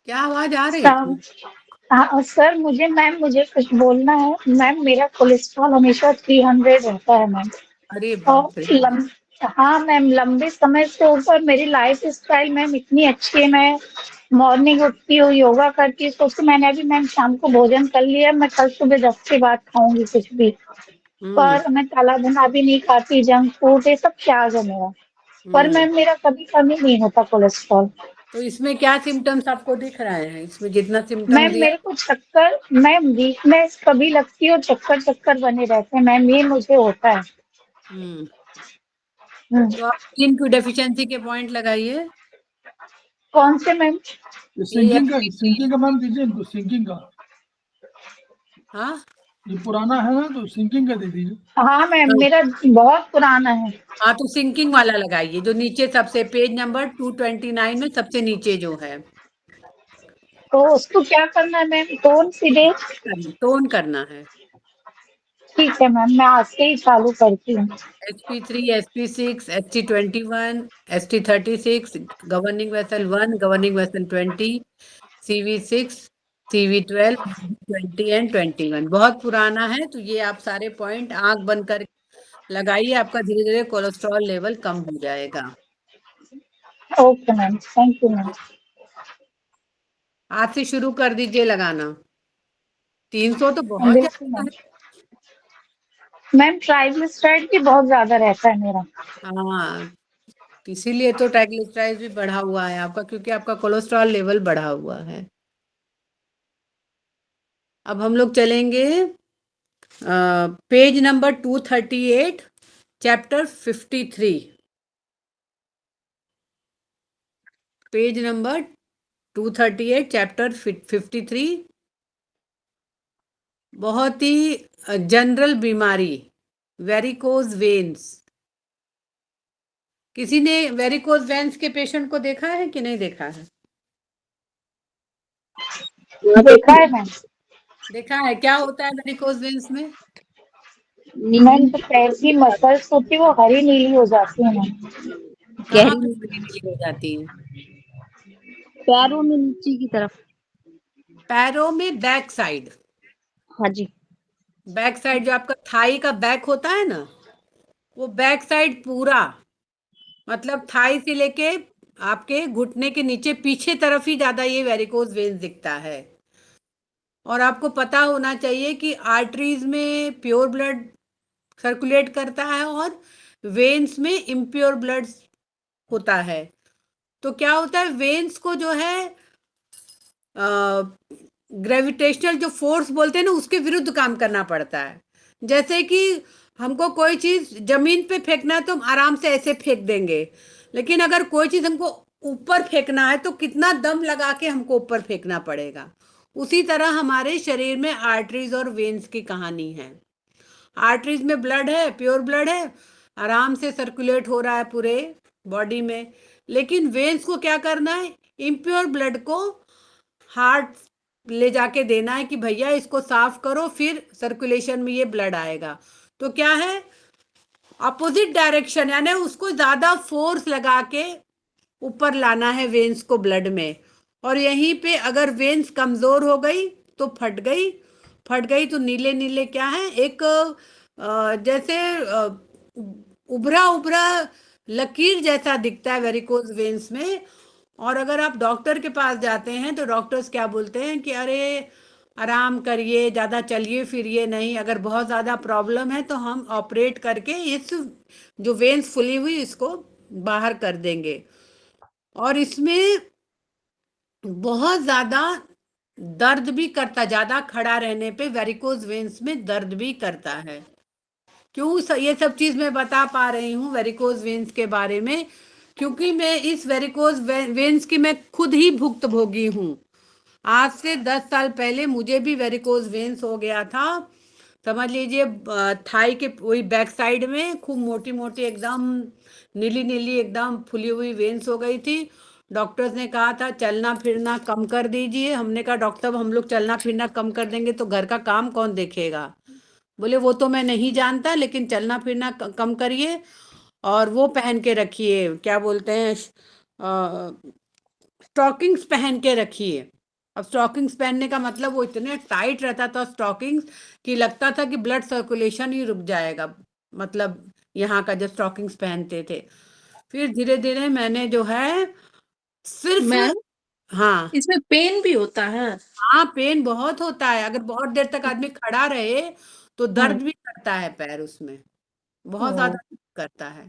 क्या आवाज आ रही थी? हाँ सर, मुझे कुछ बोलना है मैम। मेरा कोलेस्ट्रॉल हमेशा 300 रहता है मैम। अरे और बाप रे। हाँ मैम, लंबे समय से ऊपर मेरी लाइफ स्टाइल मैम इतनी अच्छी है। मैं मॉर्निंग उठती हूँ, योगा करती हूँ, सोचती मैंने अभी मैम शाम को भोजन कर लिया, मैं कल सुबह 10 के बाद खाऊंगी कुछ भी। पर मैं तला भुना भी नहीं खाती, जंक फूड ये सब त्याग है मेरा। पर मैम मेरा कभी कमी नहीं होता कोलेस्ट्रॉल। तो इसमें क्या सिम्टम्स आपको दिख रहे हैं? इसमें जितना सिम्टम मैम दिया। मेरे को चक्कर, मैम वीकनेस कभी लगती है और चक्कर चक्कर बने रहते हैं मैम, ये मुझे होता है। हम्म हम्म। तो आप स्किन की डेफिशिएंसी के पॉइंट लगाइए। कौन से मैम? ये ये सिंकिंग का मैम दीजिए इनको, सिंकिंग का। हाँ ये पुराना है ना, तो सिंकिंग का दे दीजिए। हाँ मैम, मेरा बहुत पुराना है। हाँ, तो सिंकिंग वाला लगाइए, जो नीचे सबसे पेज नंबर 229 में सबसे नीचे जो है। तो उसको क्या करना है मैम? टोन सीधे? टोन करना है। ठीक है मैम, मैं आज से ही चालू करती हूँ। SP3, SP6, ST21, ST36, governing vessel 1, governing vessel 20, CV6, CV12, 20 and 21। बहुत पुराना है, तो ये आप सारे पॉइंट आंख बंद कर लगाइए, आपका धीरे धीरे कोलेस्ट्रॉल लेवल कम हो जाएगा। Okay ma'am, thank you ma'am. आज से शुरू कर दीजिए लगाना। 300 तो बहुत बिल्कुल ज्यादा मैम। है। मैम ट्राइग्लिसराइड भी बहुत ज्यादा रहता है मेरा। हाँ, तो इसीलिए तो ट्राइग्लिसराइड भी बढ़ा हुआ है आपका, क्योंकि आपका कोलेस्ट्रॉल लेवल बढ़ा हुआ है। अब हम लोग चलेंगे page number 238 chapter 53, page number 238 chapter 53, बहुत ही जनरल बीमारी वेरिकोज वेन्स। किसी ने वेरिकोज वेन्स के पेशेंट को देखा है कि नहीं देखा है? देखा है मैम। देखा है। क्या होता है वेरिकोज वेन्स में? मैम तो पैर की मसल्स होती है वो हरी नीली हो जाती है मैम। कहाँ पे नीली हो जाती है? पैरों में नीचे की तरफ। पैरों में बैक साइड। हाँ जी। बैक साइड जो आपका थाई का बैक होता है ना, वो बैक साइड पूरा, मतलब थाई से लेके आपके घुटने के नीचे पीछे तरफ ही ज्यादा ये वेरिकोज वेन्स दिखता है। और आपको पता होना चाहिए कि आर्टरीज में प्योर ब्लड सर्कुलेट करता है और वेन्स में इम्प्योर ब्लड होता है। तो क्या होता है, वेन्स को जो है ग्रेविटेशनल जो फोर्स बोलते हैं ना, उसके विरुद्ध काम करना पड़ता है। जैसे कि हमको कोई चीज जमीन पे फेंकना है तो हम आराम से ऐसे फेंक देंगे, लेकिन अगर कोई चीज हमको ऊपर फेंकना है तो कितना दम लगा के हमको ऊपर फेंकना पड़ेगा। उसी तरह हमारे शरीर में आर्टरीज और वेन्स की कहानी है। आर्टरीज में ब्लड है, प्योर ब्लड है, आराम से सर्कुलेट हो रहा है पूरे बॉडी में। लेकिन वेन्स को क्या करना है, इम्प्योर ब्लड को हार्ट ले जाके देना है कि भैया इसको साफ करो, फिर सर्कुलेशन में ये ब्लड आएगा। तो क्या है, अपोजिट डायरेक्शन, यानी उसको ज्यादा फोर्स लगा के ऊपर लाना है वेन्स को ब्लड में। और यहीं पे अगर वेन्स कमजोर हो गई तो फट गई। फट गई तो नीले नीले क्या है, एक जैसे उभरा उभरा लकीर जैसा दिखता है वेरिकोज वेन्स में। और अगर आप डॉक्टर के पास जाते हैं तो डॉक्टर्स क्या बोलते हैं कि अरे आराम करिए, ज़्यादा चलिए फिरिए नहीं, अगर बहुत ज़्यादा प्रॉब्लम है तो हम ऑपरेट करके इस जो वेन्स फुली हुई इसको बाहर कर देंगे। और इसमें बहुत ज़्यादा दर्द भी करता, ज़्यादा खड़ा रहने पे वेरिकोज वेन्स में दर्द भी करता है। क्यों ये सब चीज़ मैं बता पा रही हूँ वेरिकोज वेन्स के बारे में, क्योंकि मैं इस वेरिकोज वेन्स की मैं खुद ही भुक्तभोगी हूँ। आज से 10 साल पहले मुझे भी वेरिकोज वेन्स हो गया था। समझ लीजिए थाई के वही बैक साइड में खूब मोटी मोटी एकदम नीली नीली एकदम फुली हुई वेन्स हो गई थी। डॉक्टर्स ने कहा था चलना फिरना कम कर दीजिए। हमने कहा डॉक्टर हम लोग चलना फिरना कम कर देंगे तो घर का काम कौन देखेगा? बोले वो तो मैं नहीं जानता, लेकिन चलना फिरना कम करिए और वो पहन के रखिए, क्या बोलते हैं, स्टॉकिंग्स पहन के रखिए। अब स्टॉकिंग्स पहनने का मतलब वो इतने टाइट रहता था स्टॉकिंग्स कि लगता था कि ब्लड सर्कुलेशन ही रुक जाएगा, मतलब यहाँ का जब स्टॉकिंग्स पहनते थे। फिर धीरे धीरे मैंने जो है सिर्फ, मैम हाँ इसमें पेन भी होता है? हाँ, पेन बहुत होता है। अगर बहुत देर तक आदमी खड़ा रहे तो दर्द भी करता है पैर, उसमें बहुत ज्यादा करता है।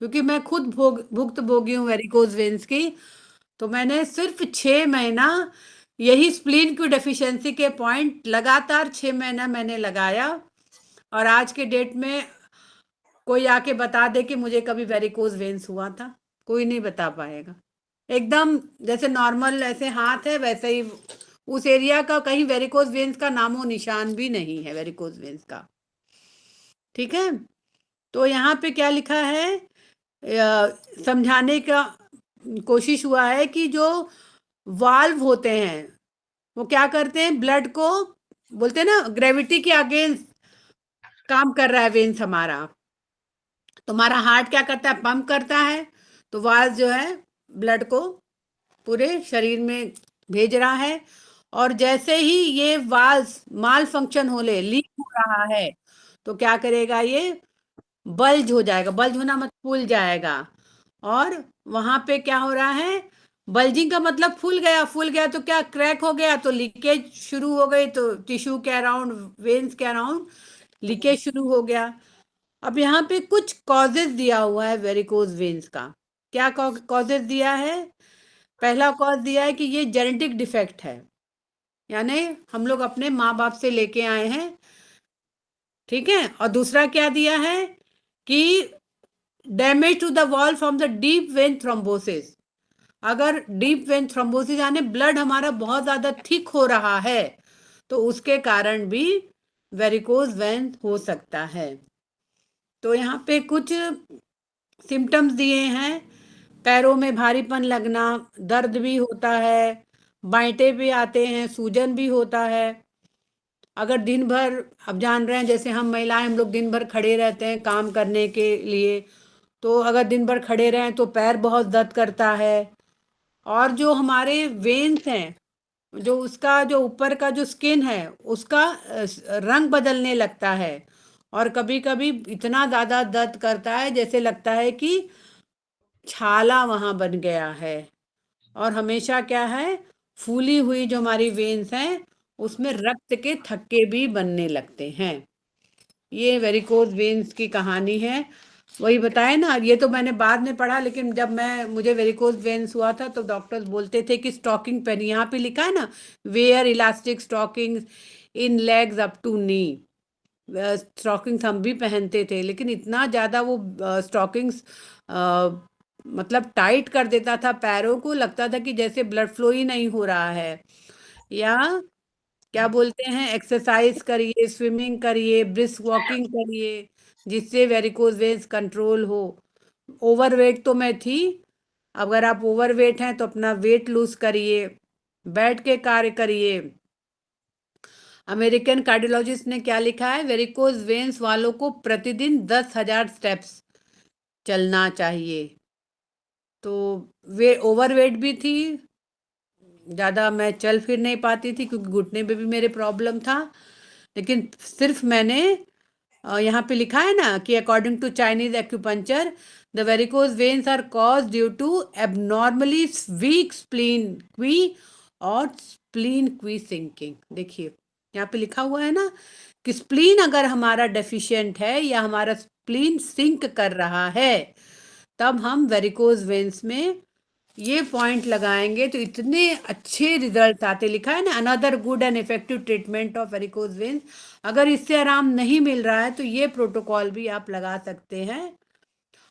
क्योंकि मैं खुद भुक्तभोगी हूँ वेरिकोज वेन्स की। तो मैंने सिर्फ 6 महीना यही स्प्लीन की डेफिशिएंसी के पॉइंट लगातार 6 महीना मैंने लगाया। और आज के डेट में कोई आके बता दे कि मुझे कभी वेरिकोज वेन्स हुआ था, कोई नहीं बता पाएगा। एकदम जैसे नॉर्मल ऐसे हाथ है वैसे ही उस एरिया का कहीं वेरिकोज वेन्स का नामो निशान भी नहीं है वेरिकोज वेन्स का। ठीक है, तो यहाँ पे क्या लिखा है, समझाने का कोशिश हुआ है कि जो वाल्व होते हैं वो क्या करते हैं, ब्लड को बोलते हैं ना ग्रेविटी के अगेंस्ट काम कर रहा है वेन्स हमारा। तुम्हारा हार्ट क्या करता है, पंप करता है, तो वाल्व जो है ब्लड को पूरे शरीर में भेज रहा है। और जैसे ही ये वाल्व माल फंक्शन होले, लीक हो रहा है, तो क्या करेगा, ये बल्ज हो जाएगा। बल्ज होना मतलब फूल जाएगा। और वहां पे क्या हो रहा है, बल्जिंग का मतलब फूल गया। फूल गया तो क्या, क्रैक हो गया तो लीकेज शुरू हो गई, तो टिश्यू के अराउंड, वेन्स के अराउंड लीकेज शुरू हो गया। अब यहाँ पे कुछ कॉजेज दिया हुआ है वेरिकोज वेन्स का। क्या कॉजेज दिया है? पहला कॉज दिया है कि ये जेनेटिक डिफेक्ट है, यानी हम लोग अपने माँ बाप से लेके आए हैं ठीक है। और दूसरा क्या दिया है कि damage to the wall from the deep vein thrombosis. अगर डीप वेन थ्रोम्बोसिस यानी ब्लड हमारा बहुत ज्यादा थिक हो रहा है तो उसके कारण भी वेरिकोज वेन हो सकता है। तो यहाँ पे कुछ सिम्टम्स दिए हैं। पैरों में भारीपन लगना, दर्द भी होता है, बांटे भी आते हैं, सूजन भी होता है। अगर दिन भर, अब जान रहे हैं जैसे हम महिलाएं, हम लोग दिन भर खड़े रहते हैं काम करने के लिए, तो अगर दिन भर खड़े रहें तो पैर बहुत दर्द करता है। और जो हमारे वेन्स हैं, जो उसका जो ऊपर का जो स्किन है उसका रंग बदलने लगता है और कभी कभी इतना ज़्यादा दर्द करता है जैसे लगता है कि छाला वहाँ बन गया है। और हमेशा क्या है, फूली हुई जो हमारी वेन्स हैं उसमें रक्त के थक्के भी बनने लगते हैं। ये वेरिकोज वेन्स की कहानी है। वही बताए ना, ये तो मैंने बाद में पढ़ा, लेकिन जब मुझे वेरिकोज वेन्स हुआ था तो डॉक्टर्स बोलते थे कि स्टॉकिंग पहनी। यहाँ पे लिखा है ना, wear elastic stockings in legs up to knee. Stockings हम भी पहनते थे, लेकिन इतना ज़्यादा वो स्टॉकिंग्स मतलब टाइट कर देता था पैरों को, लगता था कि जैसे ब्लड फ्लो ही नहीं हो रहा है। या क्या बोलते हैं, एक्सरसाइज करिए, स्विमिंग करिए, ब्रिस्क वॉकिंग करिए, जिससे वेरिकोज वेन्स कंट्रोल हो। ओवरवेट तो मैं थी। अगर आप ओवरवेट हैं तो अपना वेट लूज करिए, बैठ के कार्य करिए। अमेरिकन कार्डियोलॉजिस्ट ने क्या लिखा है, वेरिकोज वेन्स वालों को प्रतिदिन 10,000 स्टेप्स चलना चाहिए। तो वे ओवरवेट भी थी, ज़्यादा मैं चल फिर नहीं पाती थी क्योंकि घुटने पे भी मेरे प्रॉब्लम था। लेकिन सिर्फ मैंने यहाँ पे लिखा है ना कि according to Chinese acupuncture the varicose veins are cause due to abnormally weak spleen qi और स्प्लीन क्वी सिंकिंग। देखिए यहाँ पे लिखा हुआ है ना कि स्प्लीन अगर हमारा डेफिशिएंट है या हमारा स्प्लीन सिंक कर रहा है तब हम वेरिकोज वेन्स में ये पॉइंट लगाएंगे तो इतने अच्छे रिजल्ट आते। लिखा है ना, another good and effective treatment of varicose veins. अगर इससे आराम नहीं मिल रहा है तो ये प्रोटोकॉल भी आप लगा सकते हैं।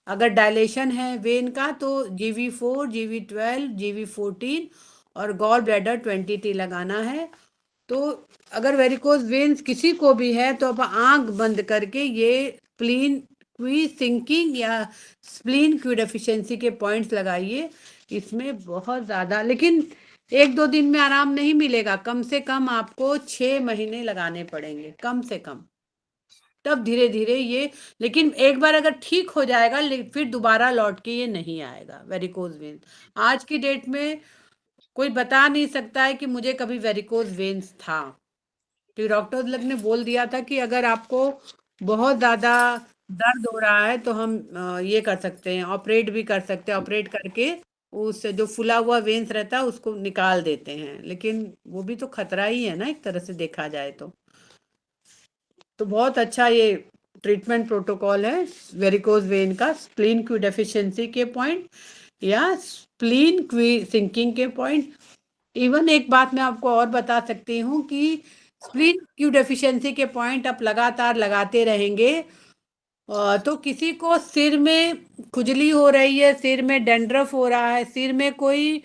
अगर डायलेशन है वेन का तो GV4, GV12, GV14 और गॉल ब्लैडर 20T लगाना है। तो अगर वेरिकोज वेन्स किसी को भी है तो आप आंख बंद करके ये स्प्लीन क्वी सिंकिंग या स्प्लीन क्वी डेफिशिएंसी के पॉइंट्स लगाइए। इसमें बहुत ज़्यादा, लेकिन 1-2 दिन में आराम नहीं मिलेगा, कम से कम आपको 6 महीने लगाने पड़ेंगे कम से कम, तब धीरे धीरे ये। लेकिन एक बार अगर ठीक हो जाएगा फिर दोबारा लौट के ये नहीं आएगा वेरिकोज वेन्स। आज की डेट में कोई बता नहीं सकता है कि मुझे कभी वेरिकोज वेन्स था। तो डॉक्टर लोग ने बोल दिया था कि अगर आपको बहुत ज़्यादा दर्द हो रहा है तो हम ये कर सकते हैं, ऑपरेट भी कर सकते हैं। ऑपरेट करके उस जो फुला हुआ वेन्स रहता है उसको निकाल देते हैं, लेकिन वो भी तो खतरा ही है ना एक तरह से देखा जाए तो बहुत अच्छा ये ट्रीटमेंट प्रोटोकॉल है वेरिकोज वेन का, स्प्लीन क्वी डेफिशिएंसी के पॉइंट या स्प्लीन क्वी सिंकिंग के पॉइंट। इवन एक बात मैं आपको और बता सकती हूँ कि स्प्लीन क्यू डेफिशिएंसी के पॉइंट आप लगातार लगाते रहेंगे तो किसी को सिर में खुजली हो रही है, सिर में डैंड्रफ हो रहा है, सिर में कोई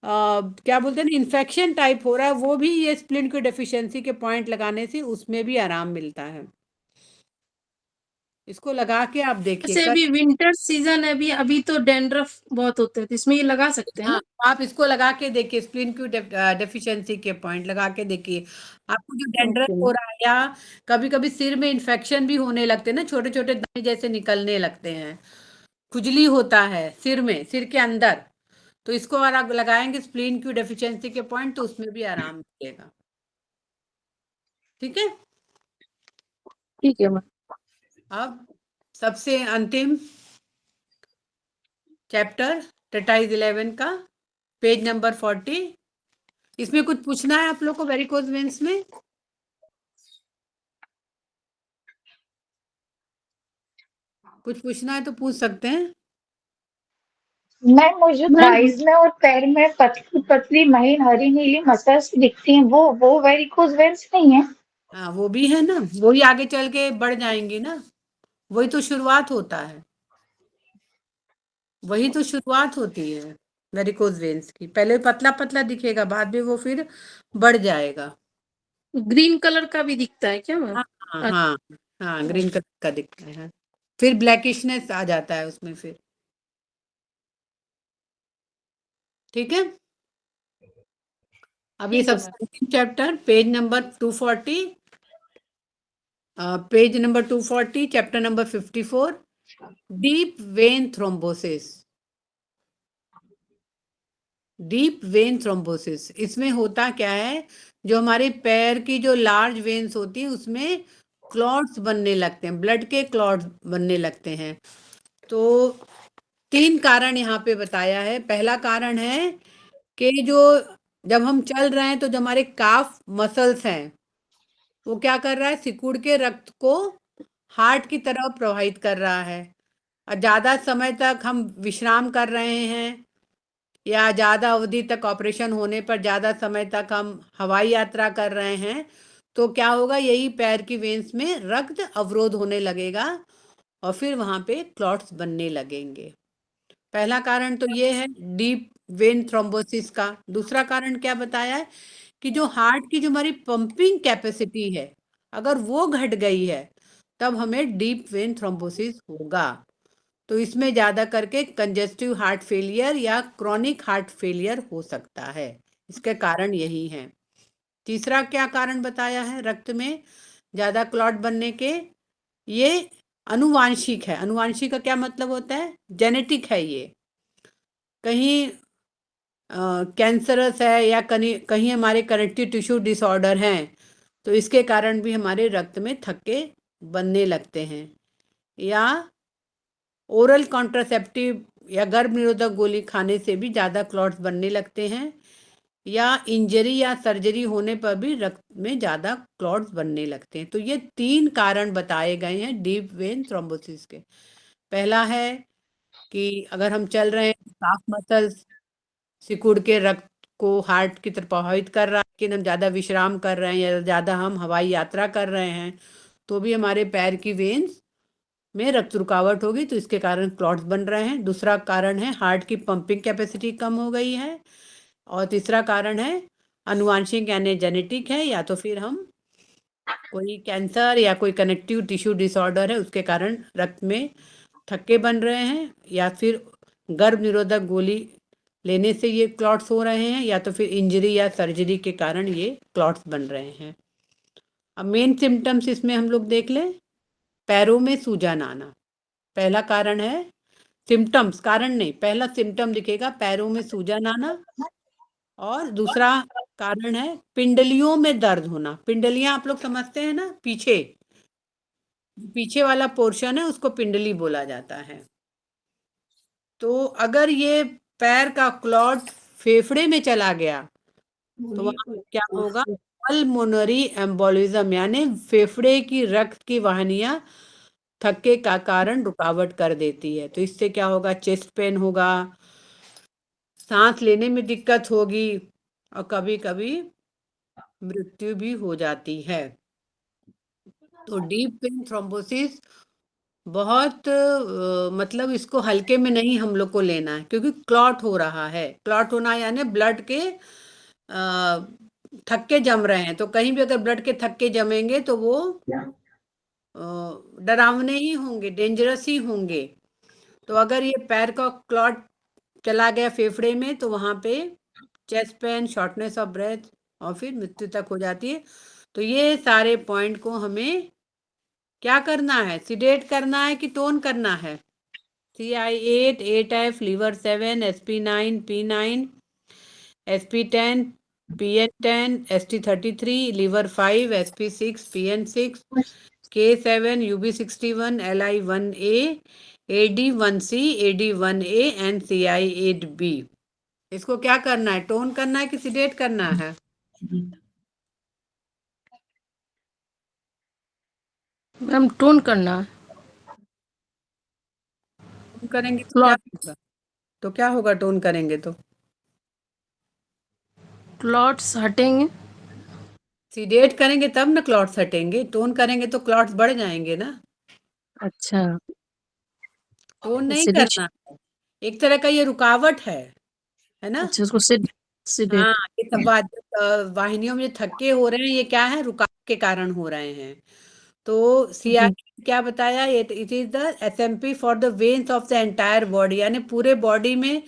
क्या बोलते हैं ना इन्फेक्शन टाइप हो रहा है, वो भी ये स्प्लीन क्यू डेफिशिएंसी के पॉइंट लगाने से उसमें भी आराम मिलता है। इसको लगा के आप देखिए। जैसे अभी विंटर सीजन है, अभी तो डैंड्रफ बहुत होते हैं, तो इसमें ये लगा सकते हैं ना? हाँ, आप इसको लगा के देखिए, स्प्लीन क्यू डेफिशिएंसी के पॉइंट लगा के देखिए। आपको जो डैंड्रफ हो रहा है या कभी कभी सिर में इन्फेक्शन भी होने लगते हैं ना, छोटे छोटे दाने जैसे निकलने लगते हैं, खुजली होता है सिर में, सिर के अंदर, तो इसको अगर आप लगाएंगे स्प्लीन क्यू डेफिशिएंसी के पॉइंट तो उसमें भी आराम मिलेगा। ठीक है। ठीक है मैम। अब सबसे अंतिम चैप्टर टेटाइज 11 का पेज नंबर 40। इसमें कुछ पूछना है आप लोग को वेरिकोज वेन्स में? कुछ पूछना है तो पूछ सकते हैं। मैम मुझे थाइज में और पैर में पतली पतली महीन हरी नीली मसल्स दिखती हैं, वो वेरिकोज वेन्स नहीं है? हाँ वो भी है ना, वही आगे चल के बढ़ जाएंगी ना, वही तो शुरुआत होता है, वही तो शुरुआत होती है वेरिकोज वेन्स की। पहले पतला पतला दिखेगा, बाद में वो फिर बढ़ जाएगा। ग्रीन कलर का भी दिखता है क्या मैम? हाँ हाँ हाँ हाँ, ग्रीन कलर का दिखता है, फिर ब्लैकिशनेस आ जाता है उसमें फिर। ठीक है, अभी ठीक है सबसे अंतिम chapter page number 240, page number 240, chapter number 54, deep vein thrombosis. Deep vein thrombosis, इसमें होता क्या है, जो हमारे पैर की जो लार्ज वेन्स होती हैं उसमें क्लॉट्स बनने लगते हैं, ब्लड के क्लॉट्स बनने लगते हैं। तो 3 कारण यहाँ पे बताया है। पहला कारण है कि जो जब हम चल रहे हैं तो जो हमारे काफ मसल्स हैं वो क्या कर रहा है, सिकुड़ के रक्त को हार्ट की तरफ प्रवाहित कर रहा है। और ज़्यादा समय तक हम विश्राम कर रहे हैं या ज़्यादा अवधि तक ऑपरेशन होने पर ज़्यादा समय तक हम हवाई यात्रा कर रहे हैं, तो क्या होगा, यही पैर की वेन्स में रक्त अवरोध होने लगेगा और फिर वहाँ पे क्लॉट्स बनने लगेंगे। पहला कारण तो ये है डीप वेन थ्रोम्बोसिस का। दूसरा कारण क्या बताया है कि जो हार्ट की जो हमारी पंपिंग कैपेसिटी है, अगर वो घट गई है तब हमें डीप वेन थ्रोम्बोसिस होगा। तो इसमें ज़्यादा करके कंजेस्टिव हार्ट फेलियर या क्रॉनिक हार्ट फेलियर हो सकता है, इसके कारण यही हैं। तीसरा क्या कारण बताया है रक्त में ज़्यादा क्लॉट बनने के, ये अनुवांशिक है। अनुवांशिक का क्या मतलब होता है, जेनेटिक है ये। कहीं कैंसरस है या कहीं कहीं हमारे कनेक्टिव टिश्यू डिसऑर्डर हैं, तो इसके कारण भी हमारे रक्त में थक्के बनने लगते हैं। या ओरल कॉन्ट्रासेप्टिव या गर्भ निरोधक गोली खाने से भी ज़्यादा क्लॉट्स बनने लगते हैं। या इंजरी या सर्जरी होने पर भी रक्त में ज़्यादा क्लॉट्स बनने लगते हैं। तो ये 3 कारण बताए गए हैं डीप वेन थ्रोम्बोसिस के। पहला है कि अगर हम चल रहे हैं काफ मसल्स सिकुड़ के रक्त को हार्ट की तरफ प्रभावित कर रहा है, लेकिन हम ज़्यादा विश्राम कर रहे हैं या ज़्यादा हम हवाई यात्रा कर रहे हैं तो भी हमारे पैर की वेन्स में रक्त रुकावट होगी, तो इसके कारण क्लॉट्स बन रहे हैं। दूसरा कारण है हार्ट की पंपिंग कैपेसिटी कम हो गई है। और तीसरा कारण है अनुवांशिक यानी जेनेटिक है, या तो फिर हम कोई कैंसर या कोई कनेक्टिव टिश्यू डिसऑर्डर है उसके कारण रक्त में थक्के बन रहे हैं, या फिर गर्भ निरोधक गोली लेने से ये क्लॉट्स हो रहे हैं, या तो फिर इंजरी या सर्जरी के कारण ये क्लॉट्स बन रहे हैं। अब मेन सिम्टम्स इसमें हम लोग देख लें। पैरों में सूजन आना पहला कारण है। सिम्टम्स, कारण नहीं, पहला सिम्टम दिखेगा पैरों में सूजन आना। और दूसरा कारण है पिंडलियों में दर्द होना। पिंडलियां आप लोग समझते हैं ना, पीछे पीछे वाला पोर्शन है उसको पिंडली बोला जाता है। तो अगर ये पैर का क्लॉट फेफड़े में चला गया तो वहां क्या होगा, पल्मोनरी एम्बोलिज्म यानी फेफड़े की रक्त की वाहिनियां थक्के का कारण रुकावट कर देती है। तो इससे क्या होगा, चेस्ट पेन होगा, सांस लेने में दिक्कत होगी और कभी कभी मृत्यु भी हो जाती है। तो डीप वेन थ्रोम्बोसिस बहुत मतलब इसको हल्के में नहीं हम लोग को लेना है, क्योंकि क्लॉट हो रहा है। क्लॉट होना यानी ब्लड के थक्के जम रहे हैं। तो कहीं भी अगर ब्लड के थक्के जमेंगे तो वो डरावने ही होंगे, डेंजरस ही होंगे। तो अगर ये पैर का क्लॉट चला गया फेफड़े में तो वहाँ पे chest pain, shortness of breath और फिर मृत्यु तक हो जाती है। तो ये सारे पॉइंट को हमें क्या करना है, सिडेट करना है कि टोन करना है। CI8, 8F, liver 7, SP9, P9, SP10, PN10, ST33, liver 5, SP6, PN6, K7, UB61, LI1A, AD1C, AD1A and CI8B। इसको क्या करना है, टोन करना है कि सिडेट करना है? मैम टोन करना है। टोन करेंगे तो क्या क्लॉट होगा, तो क्या होगा टोन करेंगे तो? क्लॉट्स हटेंगे। सीडेट करेंगे तब ना क्लॉट्स हटेंगे, टोन करेंगे तो क्लॉट्स बढ़ जाएंगे ना। अच्छा टोन नहीं sedation, करना है, एक तरह का ये रुकावट है ना। अच्छा उसको sedate, हाँ, ये सब वाहिनियों में थक्के हो रहे हैं, ये क्या है, रुकावट के कारण हो रहे हैं। तो सीआई जी क्या बताया, it is the SMP for the veins of the entire body, यानी पूरे बॉडी में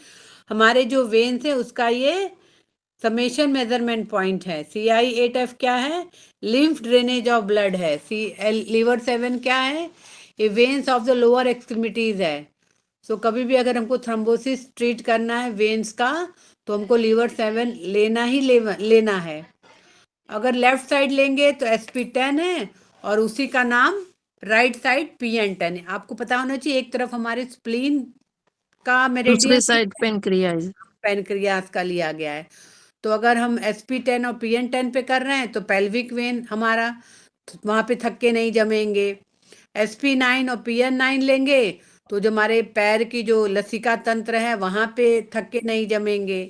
हमारे जो वेन्स है उसका ये समेशन मेजरमेंट पॉइंट है। CI8F क्या है, लिम्फ ड्रेनेज ऑफ ब्लड है। लीवर 7 क्या है, ये veins of the lower extremities है। सो कभी भी अगर हमको थ्रोम्बोसिस ट्रीट करना है वेन्स का, तो हमको लीवर 7 लेना है। अगर लेफ्ट साइड लेंगे तो SP10 है, और उसी का नाम राइट साइड PN10 है। आपको पता होना चाहिए, एक तरफ हमारे स्प्लीन का दूसरे मेरिडियन साइड पेनक्रियाज, पेनक्रियास का लिया गया है। तो अगर हम SP10 और PN10 पे कर रहे हैं तो पेल्विक वेन हमारा, वहां पे थक्के नहीं जमेंगे। SP9 और PN9 लेंगे तो जो हमारे पैर की जो लसिका तंत्र है वहां पे थक्के नहीं जमेंगे।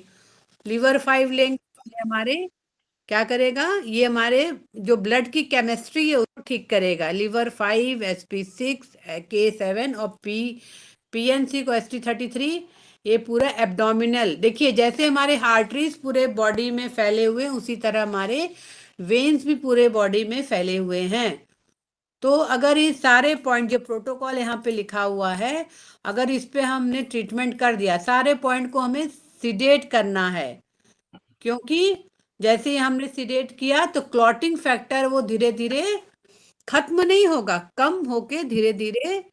लीवर 5 लेंगे तो ये हमारे क्या करेगा, ये हमारे जो ब्लड की केमिस्ट्री है उसको ठीक करेगा। लीवर 5, SP6, K7 और PNC को ST33, ये पूरा एब्डोमिनल। देखिए जैसे हमारे आर्टरीज पूरे बॉडी में फैले हुए हैं, उसी तरह हमारे वेन्स भी पूरे बॉडी में फैले हुए हैं। तो अगर ये सारे पॉइंट जो प्रोटोकॉल यहाँ पे लिखा हुआ है, अगर इस पे हमने ट्रीटमेंट कर दिया, सारे पॉइंट को हमें सिडेट करना है, क्योंकि जैसे ही हमने सिडेट किया तो क्लॉटिंग फैक्टर वो धीरे धीरे खत्म नहीं होगा, कम होके धीरे धीरे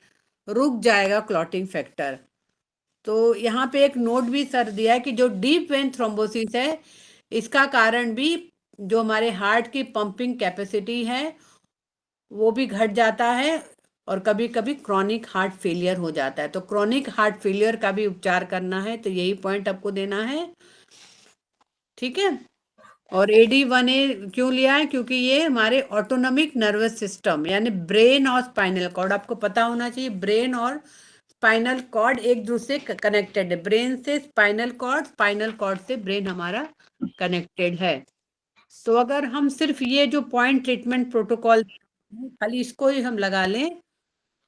रुक जाएगा क्लॉटिंग फैक्टर। तो यहाँ पे एक नोट भी सर दिया है कि जो डीप वेन थ्रोम्बोसिस है, इसका कारण भी जो हमारे हार्ट की पंपिंग कैपेसिटी है वो भी घट जाता है, और कभी कभी क्रॉनिक हार्ट फेलियर हो जाता है। तो क्रॉनिक हार्ट फेलियर का भी उपचार करना है, तो यही पॉइंट आपको देना है, ठीक है। और AD1A क्यों लिया है, क्योंकि ये हमारे ऑटोनॉमिक नर्वस सिस्टम यानी ब्रेन और स्पाइनल कॉर्ड, आपको पता होना चाहिए ब्रेन और स्पाइनल कॉर्ड एक दूसरे से कनेक्टेड है। ब्रेन से स्पाइनल कॉर्ड, स्पाइनल कॉर्ड से ब्रेन हमारा कनेक्टेड है। तो अगर हम सिर्फ ये जो पॉइंट ट्रीटमेंट प्रोटोकॉल खाली इसको ही हम लगा लें।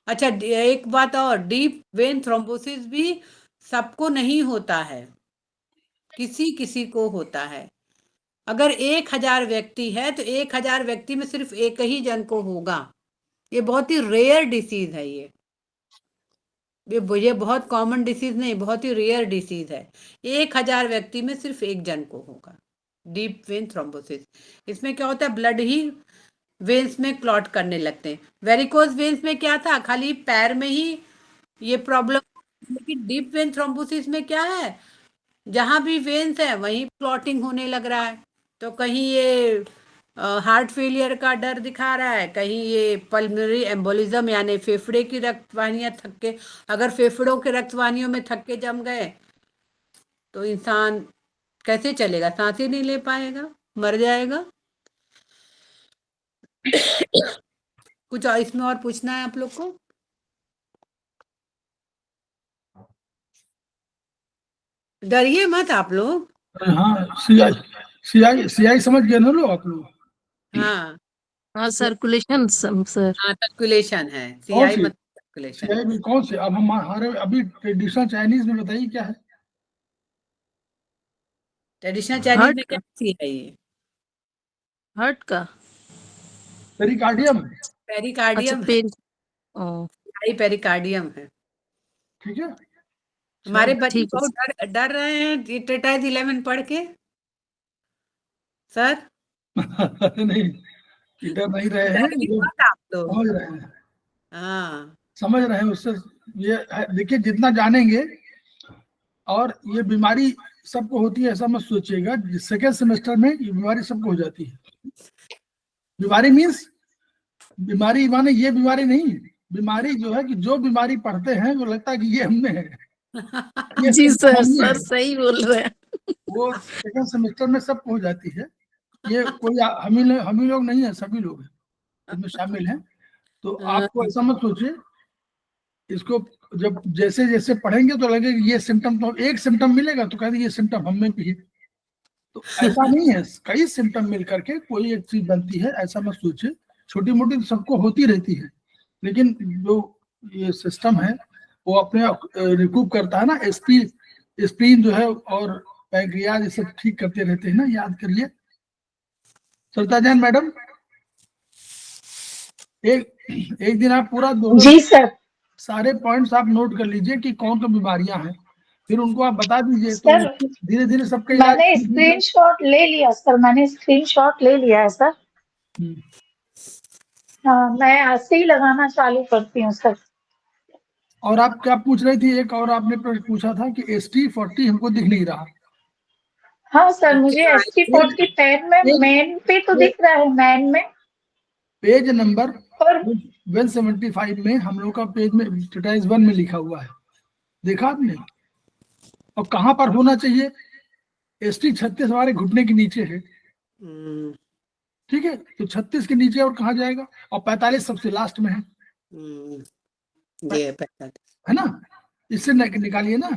अच्छा, एक बात और, डीप वेन थ्रोम्बोसिस भी सबको नहीं होता है, किसी किसी को होता है। अगर 1000 व्यक्ति है तो 1000 व्यक्ति में सिर्फ एक ही जन को होगा। ये बहुत ही रेयर डिसीज है, ये बहुत कॉमन डिसीज नहीं, बहुत ही रेयर डिसीज है। 1000 व्यक्ति में सिर्फ एक जन को होगा डीप वेन थ्रोम्बोसिस। इसमें क्या होता है, ब्लड ही वेन्स में क्लॉट करने लगते हैं। वेरिकोज वेन्स में क्या था, खाली पैर में ही ये प्रॉब्लम, लेकिन डीप वेन थ्रोम्बोसिस में क्या है, जहां भी वेन्स है वहीं क्लॉटिंग होने लग रहा है। तो कहीं ये हार्ट फेलियर का डर दिखा रहा है, कहीं ये पल्मोनरी एम्बोलिज्म यानी फेफड़े की रक्तवाहिनियां थक्के, अगर फेफड़ों के रक्तवाहिनियों में थक्के जम गए तो इंसान कैसे चलेगा, सांस ही नहीं ले पाएगा, मर जाएगा। कुछ और इसमें और पूछना है आप लोग को? डरिए मत आप लोग। अरे हाँ, सीआई समझ गए ना लोग, आप लोग। हाँ हाँ सर्कुलेशन सर, हाँ, सर्कुलेशन है, कौन CI सी मतलब सर्कुलेशन। सीआई में कौन से, अब हमारे अभी ट्रेडिशनल चाइनीज में बताइए क्या है। ट्रेडिशनल चाइनीज हार्ट में क्या का, है, ये हार्ट का, पेरिकार्डियम, अच्छा पेरिकार्डियम है, पेन, ओ पेरिकार्डियम है। ठीक है। हमारे शायद बच्चे ठीक है बहुत डर रहे हैं टेटाइज 11 पढ़ के सर। नहीं, इधर नहीं रहे हैं, डरिए वो मत आप लोग। समझ रहे हैं, हाँ समझ रहे हैं उससे। ये देखिए, जितना जानेंगे, और ये बीमारी सबको होती है ऐसा मत सोचिएगा। सेकेंड सेमेस्टर में ये बीमारी सबको हो जाती है। बीमारी मीन्स, बीमारी माने ये बीमारी नहीं, बीमारी जो है कि जो बीमारी पढ़ते हैं वो लगता है कि ये हमें है, ये जी सिम्टम सर, हमें सर है, सही बोल रहे हैं। वो सेकेंड सेमेस्टर में सबको हो जाती है। ये कोई हम ही लोग नहीं है, सभी लोग हैं इसमें शामिल हैं। तो हाँ, आपको ऐसा मत सोचिए, इसको जब जैसे जैसे पढ़ेंगे तो लगेगा ये सिम्टम, तो एक सिम्टम मिलेगा तो कहेंगे ये सिम्टम हम में भी है। तो ऐसा नहीं है, कई सिम्टम मिल करके कोई एक चीज बनती है, ऐसा मत सोचिए। छोटी मोटी तो सबको होती रहती है, लेकिन जो ये सिस्टम है वो अपने आप रिकूप करता है ना, स्प्लीन जो है और पैंक्रियाज ये सब ठीक करते रहते हैं ना, याद करिए। सरिता जैन मैडम, एक दिन आप पूरा जी सर। सारे पॉइंट्स आप नोट कर लीजिए कि कौन कौन बीमारियां हैं, फिर उनको आप बता दीजिए, तो सर धीरे धीरे सबका इलाज। मैंने स्क्रीनशॉट ले लिया सर, मैंने स्क्रीनशॉट ले लिया है सर। हम्म। हाँ, मैं आज से ही लगाना चालू करती हूँ सर। और आप क्या पूछ रही थी, एक और आपने प्रश्न पूछा था कि ST40 हमको दिख नहीं रहा। हाँ सर, मुझे ST40 पैर में मैन पे तो दिख रहा है, मैन में। पेज नंबर और 175 में हम लोग का पेज में एक्सरसाइज 1 में लिखा हुआ है, देखा आपने? और कहाँ पर होना चाहिए? ST36 हमारे घुटने के नीचे है, हम्म, ठीक है, तो 36 के नीचे और कहाँ जाएगा? और 45 सबसे लास्ट में है, ये 45 है ना? इससे निकालिए ना,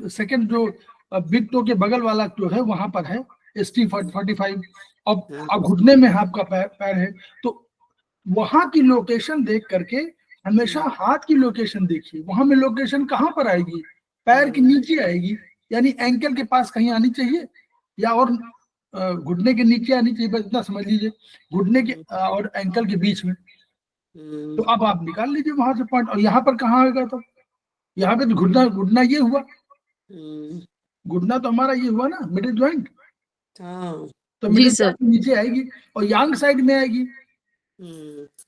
सेकंड जो बिग टो के बगल वाला जो है वहां पर है ST45। अब घुटने में आपका पैर है, तो वहां की लोकेशन देख करके हमेशा हाथ की लोकेशन देखिए। वहां में लोकेशन कहाँ पर आएगी? पैर के नीचे आएगी, यानी एंकल के पास कहीं आनी चाहिए, या और घुटने के नीचे आनी चाहिए, बस इतना समझ लीजिए, घुटने के और एंकल के बीच में। तो अब आप निकाल लीजिए वहां से पॉइंट। और यहाँ पर कहाँ आएगा? तो यहाँ पे तो घुटना घुटना ये हुआ, घुटना तो हमारा ये हुआ ना, मिडिल ज्वाइंट, हाँ तो जी मिडिल सर। ज्वाइंट नीचे आएगी और यांग साइड में आएगी।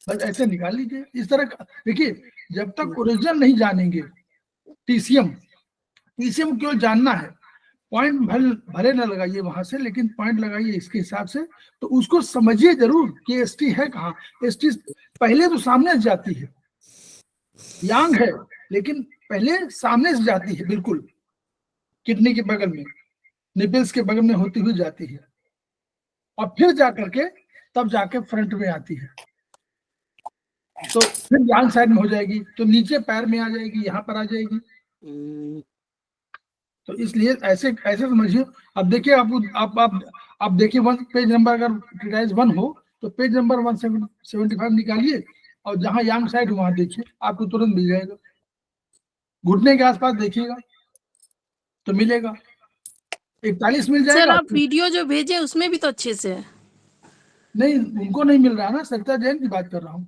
बस ऐसे निकाल लीजिए इस तरह का। देखिए, जब तक ओरिजिन नहीं जानेंगे टीसीएम केवल जानना है, पॉइंट भले न लगाइए वहां से, लेकिन पॉइंट लगाइए इसके हिसाब से, तो उसको समझिए जरूर कि एसटी है कहाँ। एसटी पहले तो सामने से जाती है, यांग है लेकिन पहले सामने से जाती है, बिल्कुल किडनी के बगल में, निपल्स के बगल में होती हुई जाती है, और फिर जाकर के तब जाके फ्रंट में आती है, तो फिर यांग साइड में हो जाएगी, तो नीचे पैर में आ जाएगी, यहाँ पर आ जाएगी। तो इसलिए ऐसे ऐसे समझिए। अब देखिए, आप देखिए पेज नंबर, अगर एक्सरसाइज 1 हो तो पेज नंबर 175 निकालिए, और जहां यांग साइड वहां देखिए, आपको तुरंत मिल जाएगा। घुटने के आसपास देखिएगा तो मिलेगा, 41 मिल सर जाएगा। आप वीडियो जो भेजे उसमें भी तो अच्छे से है। नहीं, उनको नहीं मिल रहा ना, सरिता जैन की बात कर रहा हूँ।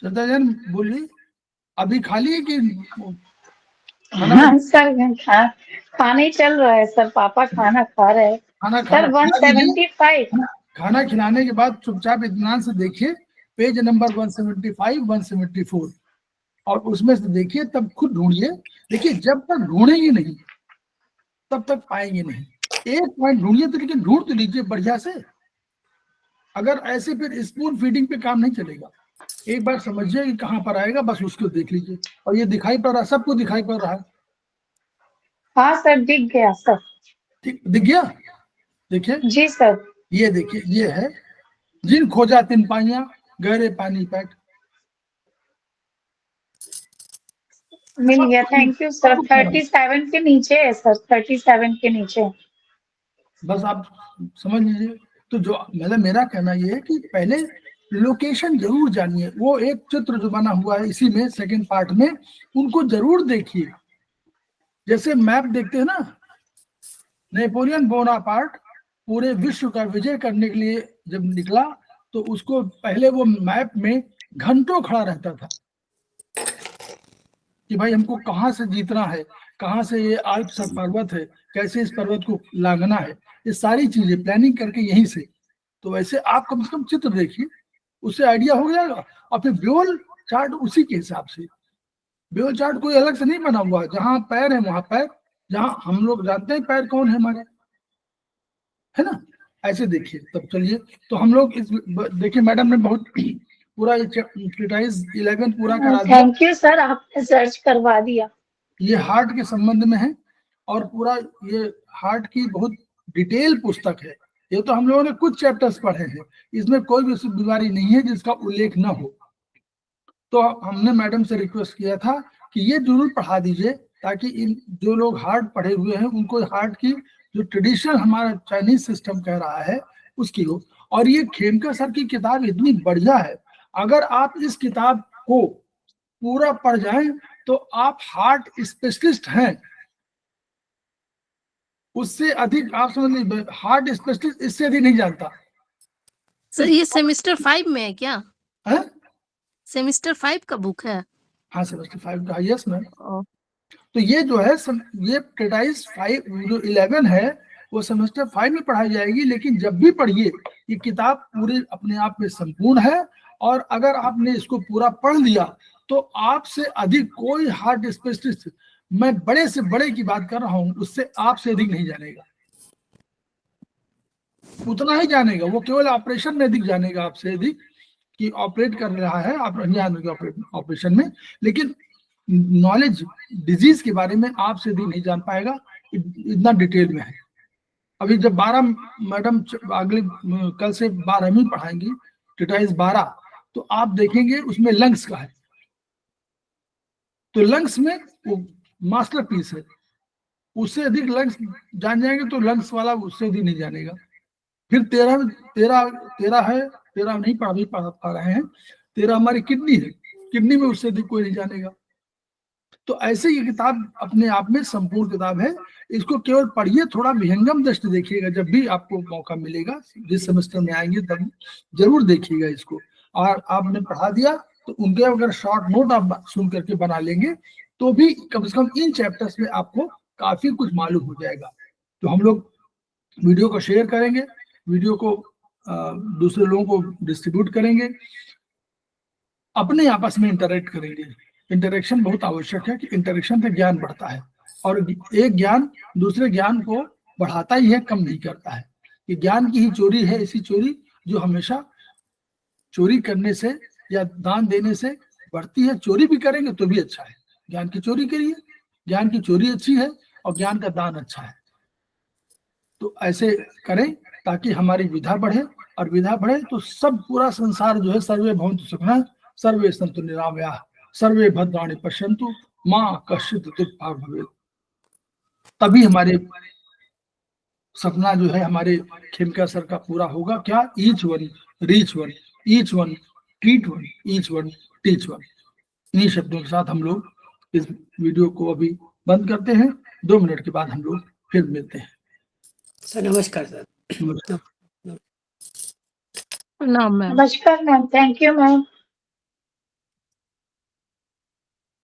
सरिता जैन बोलिए, अभी खाली है कि हाँ सर, खाना ही चल रहा है सर, पापा खाना खा रहे हैं खाना सर। 175 खाना खिलाने के बाद चुपचाप इत्मीनान से देखिए पेज नंबर 175, 174, और उसमें से देखिए, तब खुद ढूंढिए। देखिए, जब तक ढूंढेंगे नहीं तब तक पाएंगे नहीं। एक पॉइंट ढूंढिए तो, लेकिन ढूंढ तो लीजिए बढ़िया से। अगर ऐसे फिर स्पून फीडिंग पे काम नहीं चलेगा। एक बार समझिए कि कहाँ पर आएगा, बस उसको देख लीजिए। और ये दिखाई पड़ रहा है, सबको दिखाई पड़ रहा है। हाँ सर, दिख गया सर। ठीक, दिख गया? देखिए जी सर। ये देखिए, ये है जिन खोजा तिन पाइया, गहरे पानी पैठ। मिल गया, थैंक यू सर। 37 के नीचे है सर, 37 के नीचे। बस आप समझ लीजिए। तो जो मतलब मेरा कहना ये है कि पहले लोकेशन जरूर जानिए। वो एक चित्र जो बना हुआ है इसी में सेकंड पार्ट में, उनको जरूर देखिए। जैसे मैप देखते हैं ना, नेपोलियन बोनापार्ट पूरे विश्व का विजय करने के लिए जब निकला, तो उसको पहले वो मैप में घंटों खड़ा रहता था कि भाई हमको कहाँ से जीतना है, कहाँ से ये आल्प्स पर्वत है, कैसे इस पर्वत को लांघना है, ये सारी चीजें प्लानिंग करके यहीं से। तो वैसे आप कम से कम चित्र देखिए, उससे आइडिया हो जाएगा। और फिर ब्योल चार्ट उसी के हिसाब से। ब्योल चार्ट कोई अलग से नहीं बना हुआ है, जहां पैर है वहां पैर, जहां हम लोग जानते हैं पैर कौन है हमारे, है ना, ऐसे देखिए। तब चलिए, तो हम लोग इस देखिए, मैडम ने बहुत पूरा एक्सरसाइज 11 पूरा करा दिया। थैंक यू सर, आपने सर्च करवा दिया। ये हार्ट के संबंध में है, और पूरा ये हार्ट की बहुत डिटेल पुस्तक है। ये तो हम लोगों ने कुछ चैप्टर्स पढ़े हैं, इसमें कोई भी बीमारी नहीं है जिसका उल्लेख न हो। तो हमने मैडम से रिक्वेस्ट किया था कि ये जरूर पढ़ा दीजिए, ताकि इन जो लोग हार्ट पढ़े हुए हैं उनको हार्ट की जो ट्रेडिशनल हमारा चाइनीज सिस्टम कह रहा है उसकी हो। और ये खेमका सर की किताब इतनी बढ़िया है, अगर आप इस किताब को पूरा पढ़ जाएं तो आप हार्ट स्पेशलिस्ट हैं, उससे अधिक आप समझ लीजिए हार्ट स्पेशलिस्ट इससे अधिक नहीं जानता सर ये सेमेस्टर 5 में है क्या? है। सेमेस्टर 5 का बुक है? हाँ सेमेस्टर 5 का, यस मैम। ओ, तो ये जो है ये ट्रेटाइज 5 जो 11 है वो सेमेस्टर 5 में पढ़ाई जाएगी, लेकिन जब भी पढ़िए ये किताब पूरे अपने आप में संपूर्ण है, और अगर आपने इसको पूरा पढ़ लिया तो आपसे अधिक कोई हार्ट स्पेशलिस्ट, मैं बड़े से बड़े की बात कर रहा हूं, उससे आपसे अधिक नहीं जानेगा, उतना ही जानेगा, वो केवल ऑपरेशन में अधिक जानेगा आपसे अधिक कि ऑपरेट कर रहा है आप ऑपरेशन में, लेकिन नॉलेज डिजीज के बारे में आपसे अधिक नहीं जान पाएगा, इतना डिटेल में है। अभी जब 12 मैडम अगले कल से 12वीं पढ़ाएंगी ट्रेटाइज 12, तो आप देखेंगे उसमें लंग्स का है, तो लंग्स में वो मास्टरपीस है, उससे अधिक लंग्स जान जाएंगे तो लंग्स वाला उससे अधिक नहीं जानेगा। फिर 13 नहीं पढ़ा रहे हैं, 13 हमारी किडनी है, किडनी में उससे अधिक कोई नहीं जानेगा। तो ऐसे ये किताब अपने आप में संपूर्ण किताब है, इसको केवल पढ़िए, थोड़ा विहंगम दृष्टि देखिएगा, जब भी आपको मौका मिलेगा जिस सेमेस्टर में आएंगे तब जरूर देखिएगा इसको। और आपने पढ़ा दिया तो उनके अगर शॉर्ट नोट आप सुन करके बना लेंगे तो भी कम से कम इन चैप्टर्स में आपको काफी कुछ मालूम हो जाएगा। तो हम लोग वीडियो को शेयर करेंगे, वीडियो को दूसरे लोगों को डिस्ट्रीब्यूट करेंगे, अपने आपस में इंटरेक्ट करेंगे। इंटरेक्शन बहुत आवश्यक है कि इंटरेक्शन से ज्ञान बढ़ता है, और एक ज्ञान दूसरे ज्ञान को बढ़ाता ही है, कम नहीं करता है। ये ज्ञान की ही चोरी है, ऐसी चोरी जो हमेशा चोरी करने से या दान देने से बढ़ती है। चोरी भी करेंगे तो भी अच्छा है, ज्ञान की चोरी करिए, ज्ञान की चोरी अच्छी है और ज्ञान का दान अच्छा है। तो ऐसे करें ताकि हमारी विधा बढ़े, और विधा बढ़े तो सब पूरा संसार जो है सर्वे भवन्तु सुखिनः सर्वे सन्तु निरामयाः सर्वे भद्राणि पश्यन्तु माँ कश्चित् दुःखभाग् भवेत्। तभी हमारे सपना जो है हमारे खेमका सर का पूरा होगा। क्या? Each one reach one, each one treat one, each one teach one. इन्हीं शब्दों के साथ हम लोग इस वीडियो को अभी बंद करते हैं। 2 मिनट के बाद हम लोग फिर मिलते हैं। सर नमस्कार सर। नमस्कार। प्रणाम मैम। नमस्कार मैम, थैंक यू मैम।